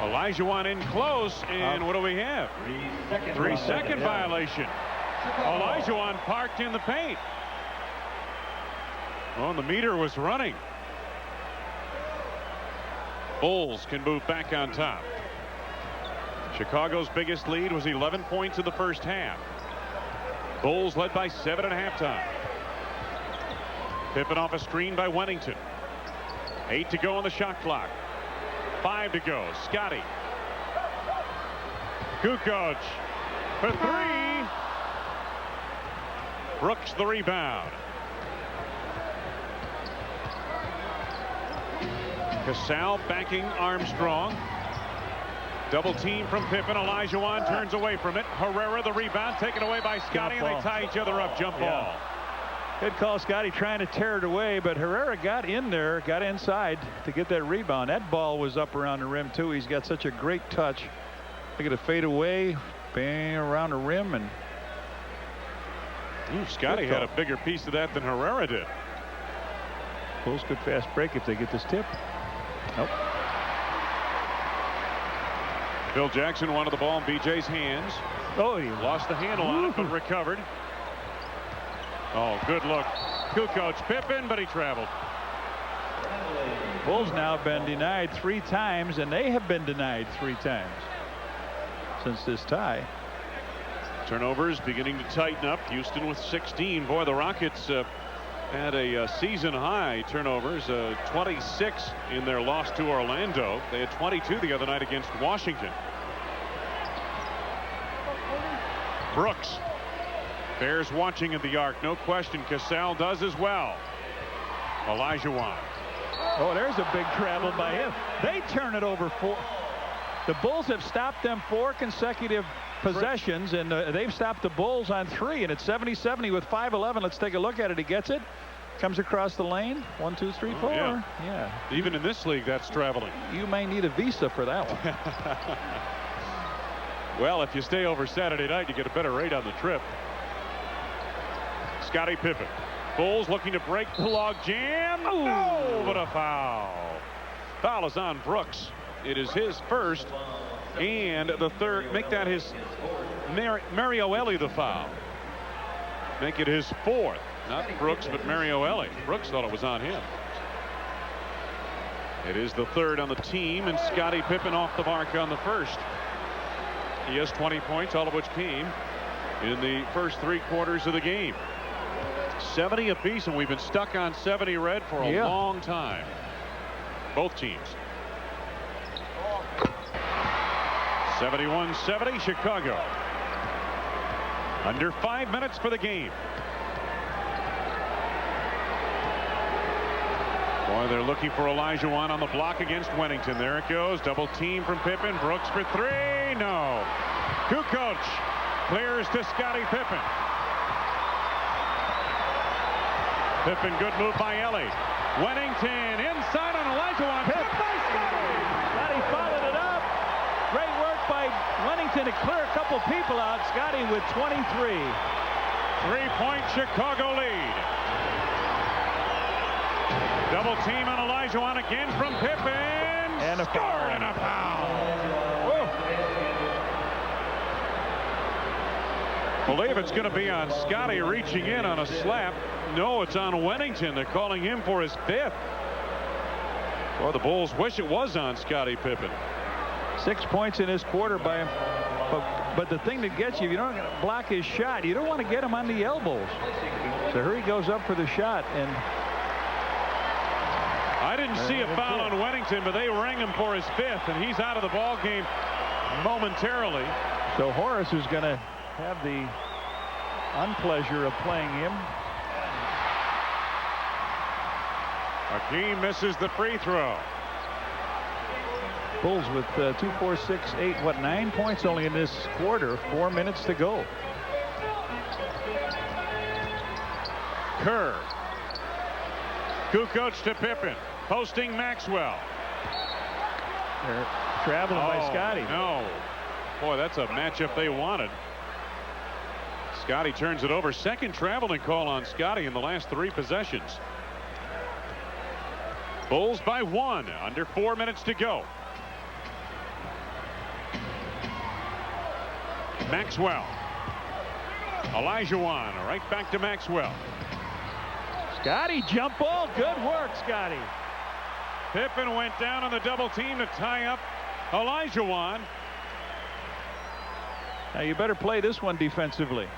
A: Olajuwon in close, and what do we have? 3-second violation. Olajuwon parked in the paint. Well, the meter was running. Bulls can move back on top. Chicago's biggest lead was 11 points in the first half. Bulls led by 7 at halftime. Pippen off a screen by Wennington. 8 to go on the shot clock. 5 to go. Scotty. Kukoc for 3. Brooks the rebound. Casal backing Armstrong. Double team from Pippen. Olajuwon turns away from it. Herrera the rebound taken away by Scotty, and they tie each other up. Jump ball.
B: Good call. Scotty trying to tear it away, but Herrera got in there, got inside to get that rebound. That ball was up around the rim too. He's got such a great touch. Look at it fade away, bang around the rim, and
A: Scotty had a bigger piece of that than Herrera did.
B: Bulls could fast break if they get this tip. Nope.
A: Phil Jackson wanted the ball in BJ's hands.
B: Oh, he
A: lost the handle on it, but recovered. Oh, good look. Kukoc, Pippen, but he traveled.
B: Bulls now have been denied 3 times, and they have been denied 3 times since this tie.
A: Turnovers beginning to tighten up. Houston with 16. Boy, the Rockets had a season high turnovers, 26 in their loss to Orlando. They had 22 the other night against Washington. Brooks. Bears watching at the arc, no question. Cassell does as well. Olajuwon.
B: Oh, there's a big travel by him. They turn it over 4. The Bulls have stopped them 4 consecutive possessions, and they've stopped the Bulls on 3, and it's 70-70 with 5:11. Let's take a look at it. He gets it, comes across the lane. 1, 2, 3, 4. Yeah.
A: Even in this league, that's traveling.
B: You may need a visa for that one.
A: Well, if you stay over Saturday night, you get a better rate on the trip. Scottie Pippen. Bulls looking to break the log jam. Oh, but a foul. Foul is on Brooks. It is his first and the third. Make that his Mario Elie the foul. Make it his 4th. Not Brooks, but Mario Elie. Brooks thought it was on him. It is the 3rd on the team, and Scottie Pippen off the mark on the 1st. He has 20 points, all of which came in the first 3 quarters of the game. 70 apiece, and we've been stuck on 70 red for a long time. Both teams. 71-70 Chicago. Under 5 minutes for the game. Boy, they're looking for Olajuwon on the block against Wennington. There it goes. Double team from Pippen. Brooks for 3. No. Kukoc clears to Scottie Pippen. Pippen, good move by Elie. Wennington inside on Olajuwon. Hit by Scottie.
B: Scottie followed it up. Great work by Wennington to clear a couple people out. Scottie with 23.
A: 3-point Chicago lead. Double team on Olajuwon again from Pippen.
B: And a foul.
A: And a foul. Believe it's going to be on Scottie reaching in on a slap. No, it's on Wennington. They're calling him for his 5th. Well, the Bulls wish it was on Scottie Pippen.
B: 6 points in this quarter by him. But the thing that gets you, if you don't block his shot, you don't want to get him on the elbows. So here he goes up for the shot, and
A: I didn't see a foul on Wennington, but they rang him for his 5th, and he's out of the ball game momentarily.
B: So Horace is going to have the unpleasure of playing him.
A: Hakeem misses the free throw.
B: Bulls with 2, 4, 6, 8, 9 points only in this quarter. 4 minutes to go.
A: Kerr. Kukoc to Pippen. Posting Maxwell.
B: They're traveling by Scottie.
A: No. Boy, that's a matchup they wanted. Scottie turns it over. 2nd traveling call on Scottie in the last 3 possessions. Bulls by 1. Under 4 minutes to go. Maxwell. Olajuwon right back to Maxwell.
B: Scottie jump ball. Good work, Scottie.
A: Pippen went down on the double team to tie up Olajuwon.
B: Now you better play this one defensively.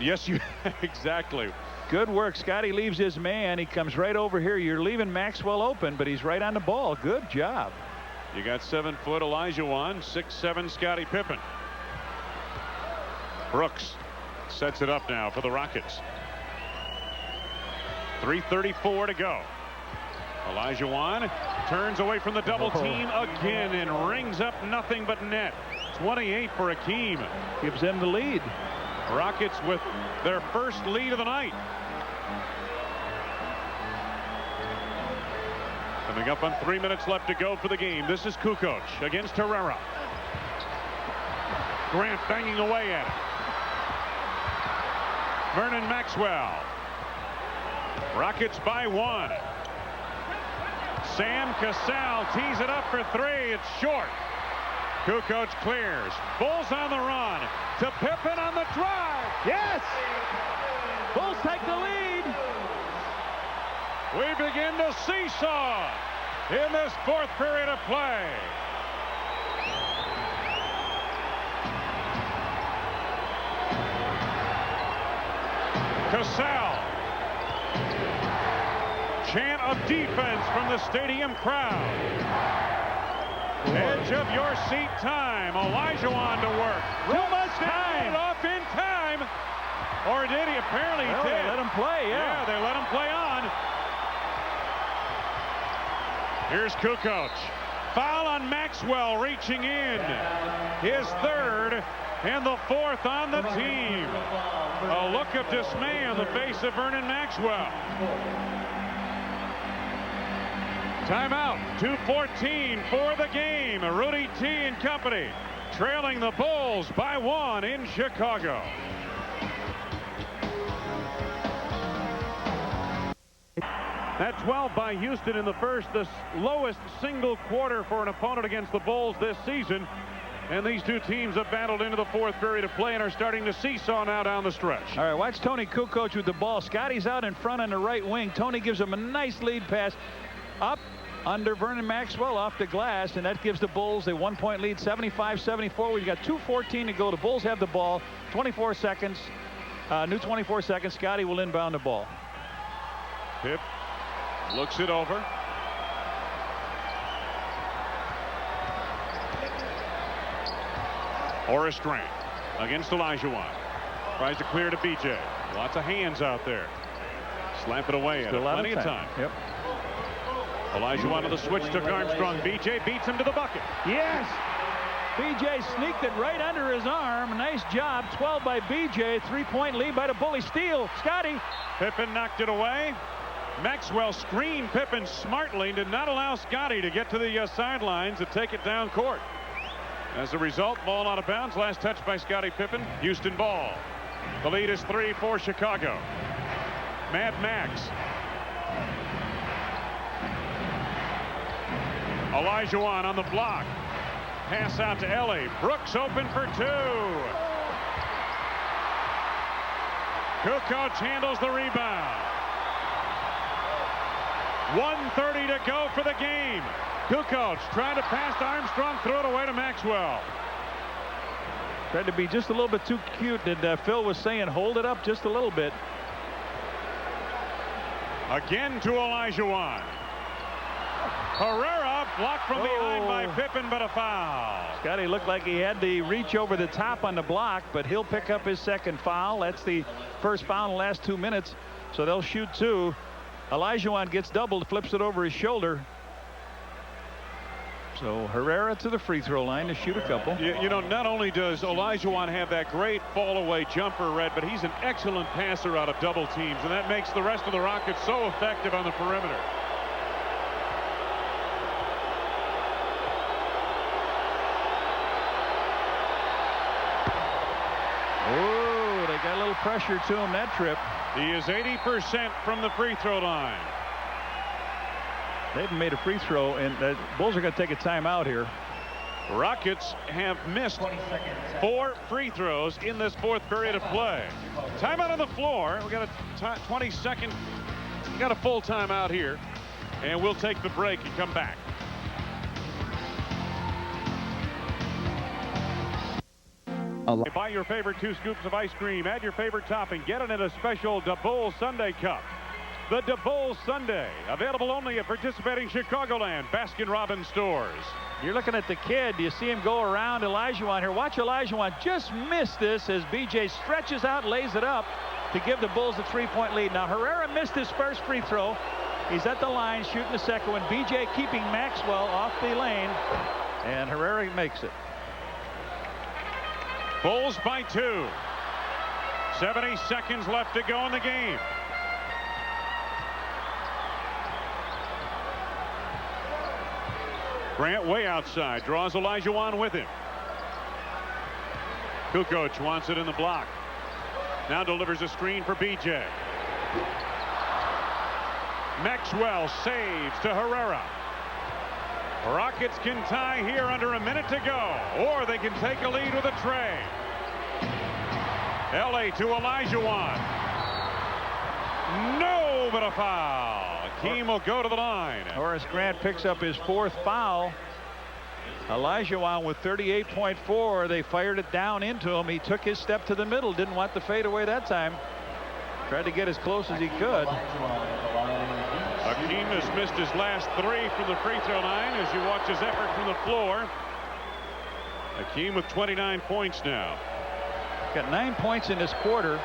A: Yes, you exactly.
B: Good work. Scottie leaves his man. He comes right over here. You're leaving Maxwell open, but he's right on the ball. Good job.
A: You got 7-foot Olajuwon, 6'7" Scottie Pippen. Brooks sets it up now for the Rockets. 3:34 to go. Olajuwon turns away from the double team again and rings up nothing but net. 28 for Hakeem.
B: Gives them the lead.
A: Rockets with their first lead of the night. Coming up on 3 minutes left to go for the game. This is Kukoc against Herrera. Grant banging away at it. Vernon Maxwell. Rockets by 1. Sam Cassell tees it up for 3. It's short. Kukoc clears. Bulls on the run. To Pippen on the drive.
B: Yes! Bulls take the lead.
A: We begin to seesaw in this 4th period of play. Cassell. Chant of defense from the stadium crowd. Edge of your seat time. Olajuwon to work.
B: Too much time.
A: It off in time. Or did he? Apparently he did.
B: They let him play,
A: Yeah, they let him play on. Here's Kukoc. Foul on Maxwell reaching in. His 3rd and the 4th on the team. A look of dismay on the face of Vernon Maxwell. Timeout. 2:14 for the game. Rudy T and company trailing the Bulls by 1 in Chicago. That 12 by Houston in the first, the lowest single quarter for an opponent against the Bulls this season. And these two teams have battled into the 4th period of play and are starting to seesaw now down the stretch.
B: All right, watch Tony Kukoc with the ball. Scotty's out in front on the right wing. Tony gives him a nice lead pass up under Vernon Maxwell off the glass, and that gives the Bulls a 1-point lead, 75-74. We've got 2:14 to go. The Bulls have the ball. 24 seconds. New 24 seconds. Scotty will inbound the ball.
A: Pip looks it over. Horace Grant against Olajuwon. Tries to clear to BJ. Lots of hands out there. Slap it away. Still plenty of time.
B: Yep.
A: Olajuwon to the switch, took Armstrong. BJ beats him to the bucket.
B: Yes! BJ sneaked it right under his arm. Nice job. 12 by BJ. 3-point lead by the Bully. Steal. Scotty.
A: Pippen knocked it away. Maxwell screened Pippen smartly, did not allow Scotty to get to the sidelines to take it down court. As a result, ball out of bounds. Last touch by Scottie Pippen. Houston ball. The lead is 3 for Chicago. Mad Max. Olajuwon on the block. Pass out to Ellie. Brooks open for 2. Kukoc handles the rebound. 1:30 to go for the game. Kukoc trying to pass to Armstrong, throw it away to Maxwell.
B: Tried to be just a little bit too cute, and Phil was saying hold it up just a little bit.
A: Again to Olajuwon. Herrera blocked from behind by Pippen, but a foul.
B: Scotty looked like he had the reach over the top on the block, but he'll pick up his 2nd foul. That's the first foul in the last 2 minutes, so they'll shoot 2. Olajuwon gets doubled, flips it over his shoulder. So Herrera to the free throw line to shoot a couple.
A: You know, not only does Olajuwon have that great fall-away jumper, Red, but he's an excellent passer out of double teams, and that makes the rest of the Rockets so effective on the perimeter.
B: Oh, they got a little pressure to him that trip.
A: He is 80% from the free throw line.
B: They haven't made a free throw, and the Bulls are going to take a timeout here.
A: Rockets have missed 4 free throws in this 4th period of play. Timeout on the floor. We got a 20-second. Got a full timeout here, and we'll take the break and come back. Buy your favorite 2 scoops of ice cream. Add your favorite topping. Get it in a special DeBowl Sunday cup. The DeBowl Sunday, available only at participating Chicagoland Baskin-Robbins stores.
B: You're looking at the kid. You see him go around Olajuwon here. Watch Olajuwon just miss this as BJ stretches out, lays it up to give the Bulls a 3-point lead. Now Herrera missed his first free throw. He's at the line shooting the second one. BJ keeping Maxwell off the lane, and Herrera makes it.
A: Bulls by 2. 70 seconds left to go in the game. Grant way outside, draws Olajuwon with him. Kukoc wants it in the block. Now delivers a screen for BJ. Maxwell saves to Herrera. Rockets can tie here under a minute to go, or they can take a lead with a tray. LA to Olajuwon. No, but a foul. Hakeem will go to the line.
B: Horace Grant picks up his 4th foul. Olajuwon with 38.4. They fired it down into him. He took his step to the middle. Didn't want the fadeaway that time. Tried to get as close as he could.
A: Hakeem has missed his last 3 from the free throw line as you watch his effort from the floor. Hakeem with 29 points now.
B: Got 9 points in this quarter.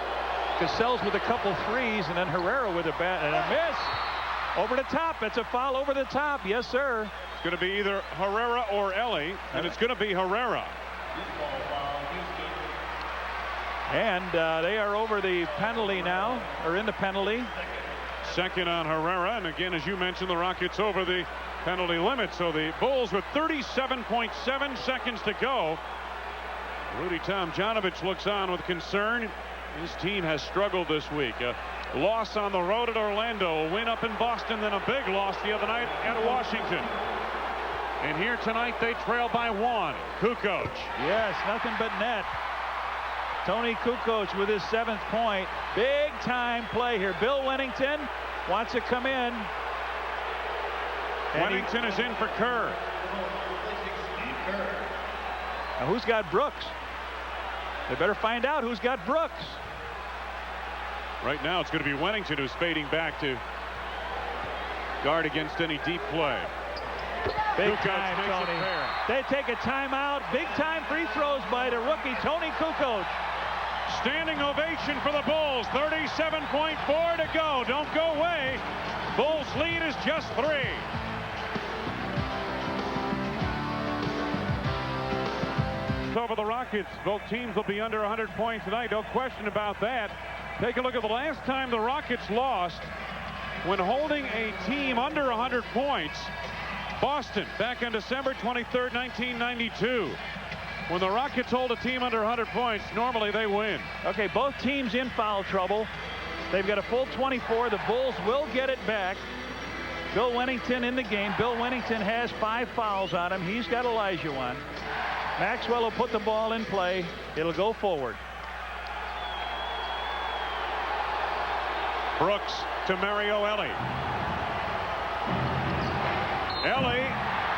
B: Cassell's with a couple threes, and then Herrera with a bat and a miss. Over the top. That's a foul over the top. Yes, sir.
A: It's going to be either Herrera or Ellie, and it's going to be Herrera.
B: And they are over the penalty now, or in the penalty.
A: Second on Herrera, and again, as you mentioned, the Rockets over the penalty limit. So the Bulls with 37.7 seconds to go. Rudy Tomjanovich looks on with concern. His team has struggled this week. A loss on the road at Orlando, a win up in Boston, then a big loss the other night at Washington. And here tonight they trail by 1. Kukoc.
B: Yes, nothing but net. Tony Kukoc with his 7th point. Big time play here. Bill Wennington wants to come in.
A: Wennington is in for Kerr.
B: Now who's got Brooks? They better find out who's got Brooks.
A: Right now it's going to be Wennington who's fading back to guard against any deep play.
B: Big time, Tony. They take a timeout. Big time free throws by the rookie Tony Kukoc.
A: Standing ovation for the Bulls. 37.4 to go. Don't go away. Bulls lead is just 3. Over the Rockets. Both teams will be under 100 points tonight. No question about that. Take a look at the last time the Rockets lost when holding a team under 100 points. Boston back on December 23rd, 1992. When the Rockets hold a team under 100 points, normally they win.
B: Okay, both teams in foul trouble. They've got a full 24. The Bulls will get it back. Bill Wennington in the game. Bill Wennington has 5 fouls on him. He's got Olajuwon. Maxwell will put the ball in play. It'll go forward.
A: Brooks to Mario Ellie. Ellie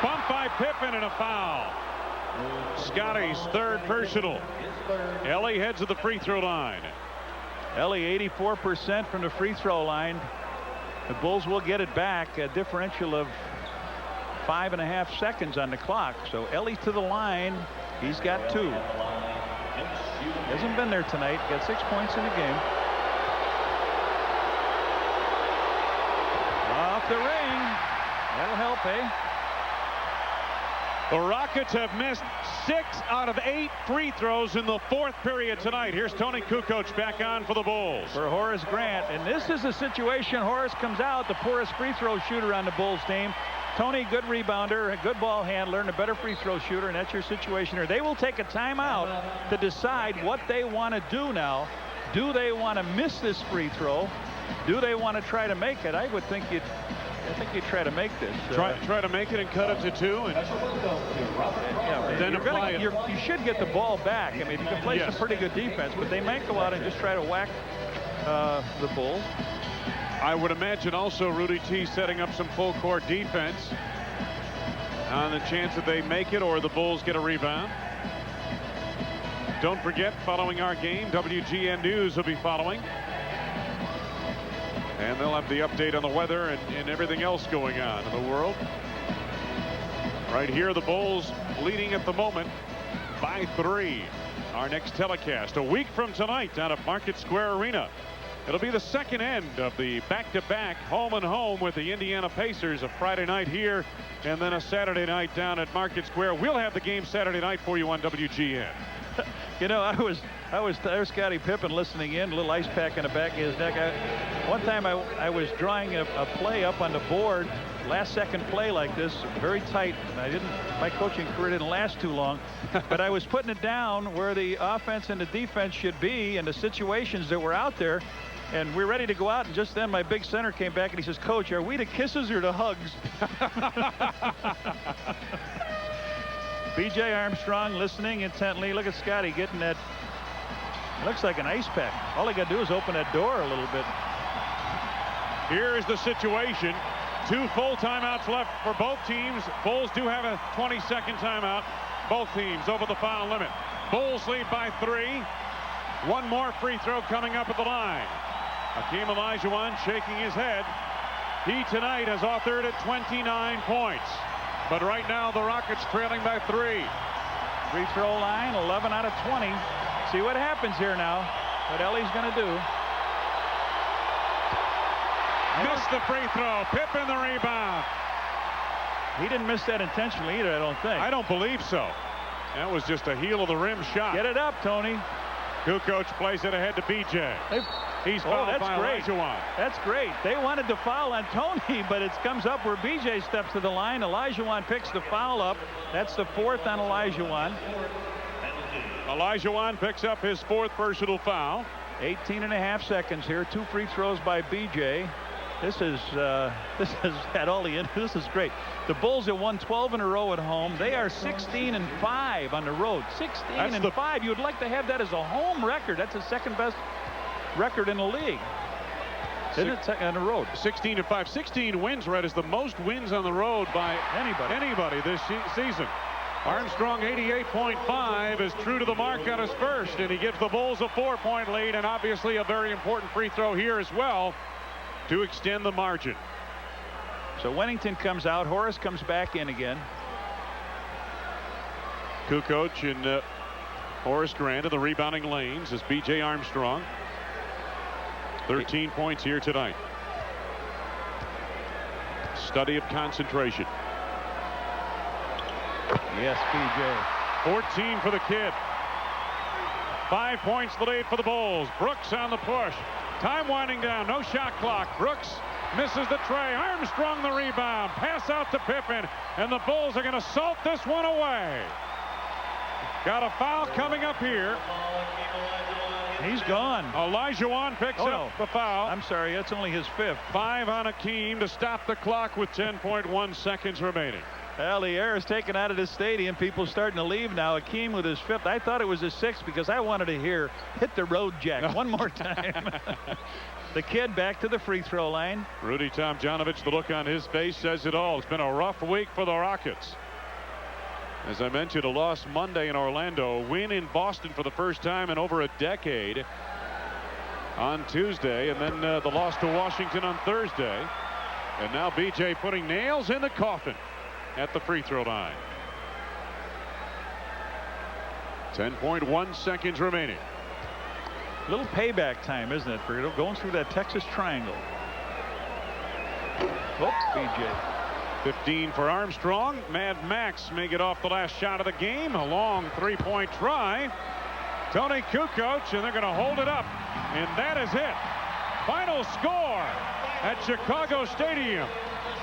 A: bumped by Pippen and a foul. Scotty's 3rd personal. Ellie heads to the free throw line.
B: Ellie 84% from the free throw line. The Bulls will get it back. A differential of 5.5 seconds on the clock. So Ellie to the line. He's got 2. Hasn't been there tonight. Got 6 points in the game. Off the ring. That'll help, eh?
A: The Rockets have missed 6 out of 8 free throws in the 4th period tonight. Here's Tony Kukoc back on for the Bulls.
B: For Horace Grant. And this is a situation Horace comes out the poorest free throw shooter on the Bulls team. Tony, good rebounder, a good ball handler, and a better free throw shooter, and that's your situation here. They will take a timeout to decide what they want to do now. Do they want to miss this free throw? Do they want to try to make it? I think you'd try to make this.
A: Try to make it and cut it to 2. And then apply it.
B: You should get the ball back. I mean, you can play some pretty good defense, but they might go out and just try to whack the Bulls.
A: I would imagine also Rudy T setting up some full court defense on the chance that they make it or the Bulls get a rebound. Don't forget, following our game, WGN News will be following. And they'll have the update on the weather and everything else going on in the world. Right here, the Bulls leading at the moment by 3. Our next telecast a week from tonight down at Market Square Arena. It'll be the second end of the back-to-back home and home with the Indiana Pacers. A Friday night here and then a Saturday night down at Market Square. We'll have the game Saturday night for you on WGN.
B: You know, there's Scottie Pippen listening in, a little ice pack in the back of his neck. One time I was drawing a play up on the board last-second play like this, very tight. My coaching career didn't last too long, but I was putting it down where the offense and the defense should be and the situations that were out there. And we're ready to go out, and just then my big center came back and he says, Coach, are we the kisses or the hugs? B.J. Armstrong listening intently. Look at Scotty getting that. Looks like an ice pack. All he got to do is open that door a little bit.
A: Here is the situation. 2 full timeouts left for both teams. Bulls do have a 20-second timeout. Both teams over the foul limit. Bulls lead by 3. One more free throw coming up at the line. Hakeem Olajuwon shaking his head. He tonight has authored at 29 points. But right now the Rockets trailing by 3.
B: Free throw line, 11 out of 20. See what happens here now. What Ellie's going to do.
A: Missed the free throw. Pippen the rebound.
B: He didn't miss that intentionally either, I don't think.
A: I don't believe so. That was just a heel of the rim shot.
B: Get it up, Tony.
A: Kukoc plays it ahead to B.J. He's fouled by Olajuwon.
B: That's great. They wanted to foul on Tony, but it comes up where B.J. steps to the line. Olajuwon picks the foul up. That's the 4th on Olajuwon.
A: Olajuwon picks up his 4th personal foul.
B: 18.5 seconds here. 2 free throws by B.J. This has had all the. This is great. The Bulls have won 12 in a row at home. They are 16-5 on the road. 16-5. You would like to have that as a home record. That's the 2nd best record in the league. Isn't it on the road?
A: 16-5. 16 wins, Red, is the most wins on the road by anybody this season. Armstrong 88.5 is true to the mark on his first, and he gives the Bulls a 4-point lead, and obviously a very important free throw here as well to extend the margin.
B: So Wennington comes out. Horace comes back in again.
A: Kukoc and Horace Grant in the rebounding lanes as B.J. Armstrong. 13 points here tonight. Study of concentration.
B: Yes, B.J.
A: 14 for the kid. 5 points the lead for the Bulls. Brooks on the push. Time winding down. No shot clock. Brooks misses the tray. Armstrong the rebound. Pass out to Pippen. And the Bulls are going to salt this one away. Got a foul coming up here.
B: He's gone.
A: Olajuwon picks up the foul.
B: I'm sorry. That's only his 5th.
A: 5 on Hakeem to stop the clock with 10.1 seconds remaining.
B: Well, the air is taken out of the stadium. People starting to leave now. Hakeem with his 5th. I thought it was his 6th because I wanted to hear hit the road jack one more time. The kid back to the free throw line.
A: Rudy Tomjanovich, the look on his face says it all. It's been a rough week for the Rockets. As I mentioned, a loss Monday in Orlando, a win in Boston for the first time in over a decade on Tuesday, and then the loss to Washington on Thursday. And now B.J. putting nails in the coffin at the free throw line. 10.1 seconds remaining.
B: Little payback time, isn't it, for going through that Texas triangle. Oh, B.J.
A: 15 for Armstrong. Mad Max may get off the last shot of the game. A long 3-point try. Tony Kukoc, and they're going to hold it up. And that is it. Final score at Chicago Stadium.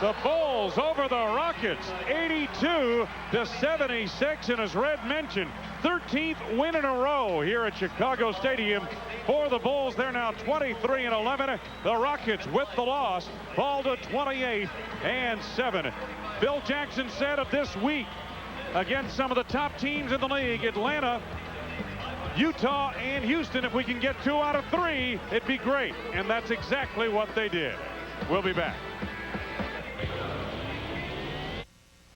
A: The Bulls over the Rockets 82-76, and as Red mentioned, 13th win in a row here at Chicago Stadium for the Bulls. They're now 23-11. The Rockets with the loss fall to 28-7. Bill Jackson said of this week against some of the top teams in the league, Atlanta, Utah, and Houston, if we can get 2 out of 3, it'd be great. And that's exactly what they did. We'll be back.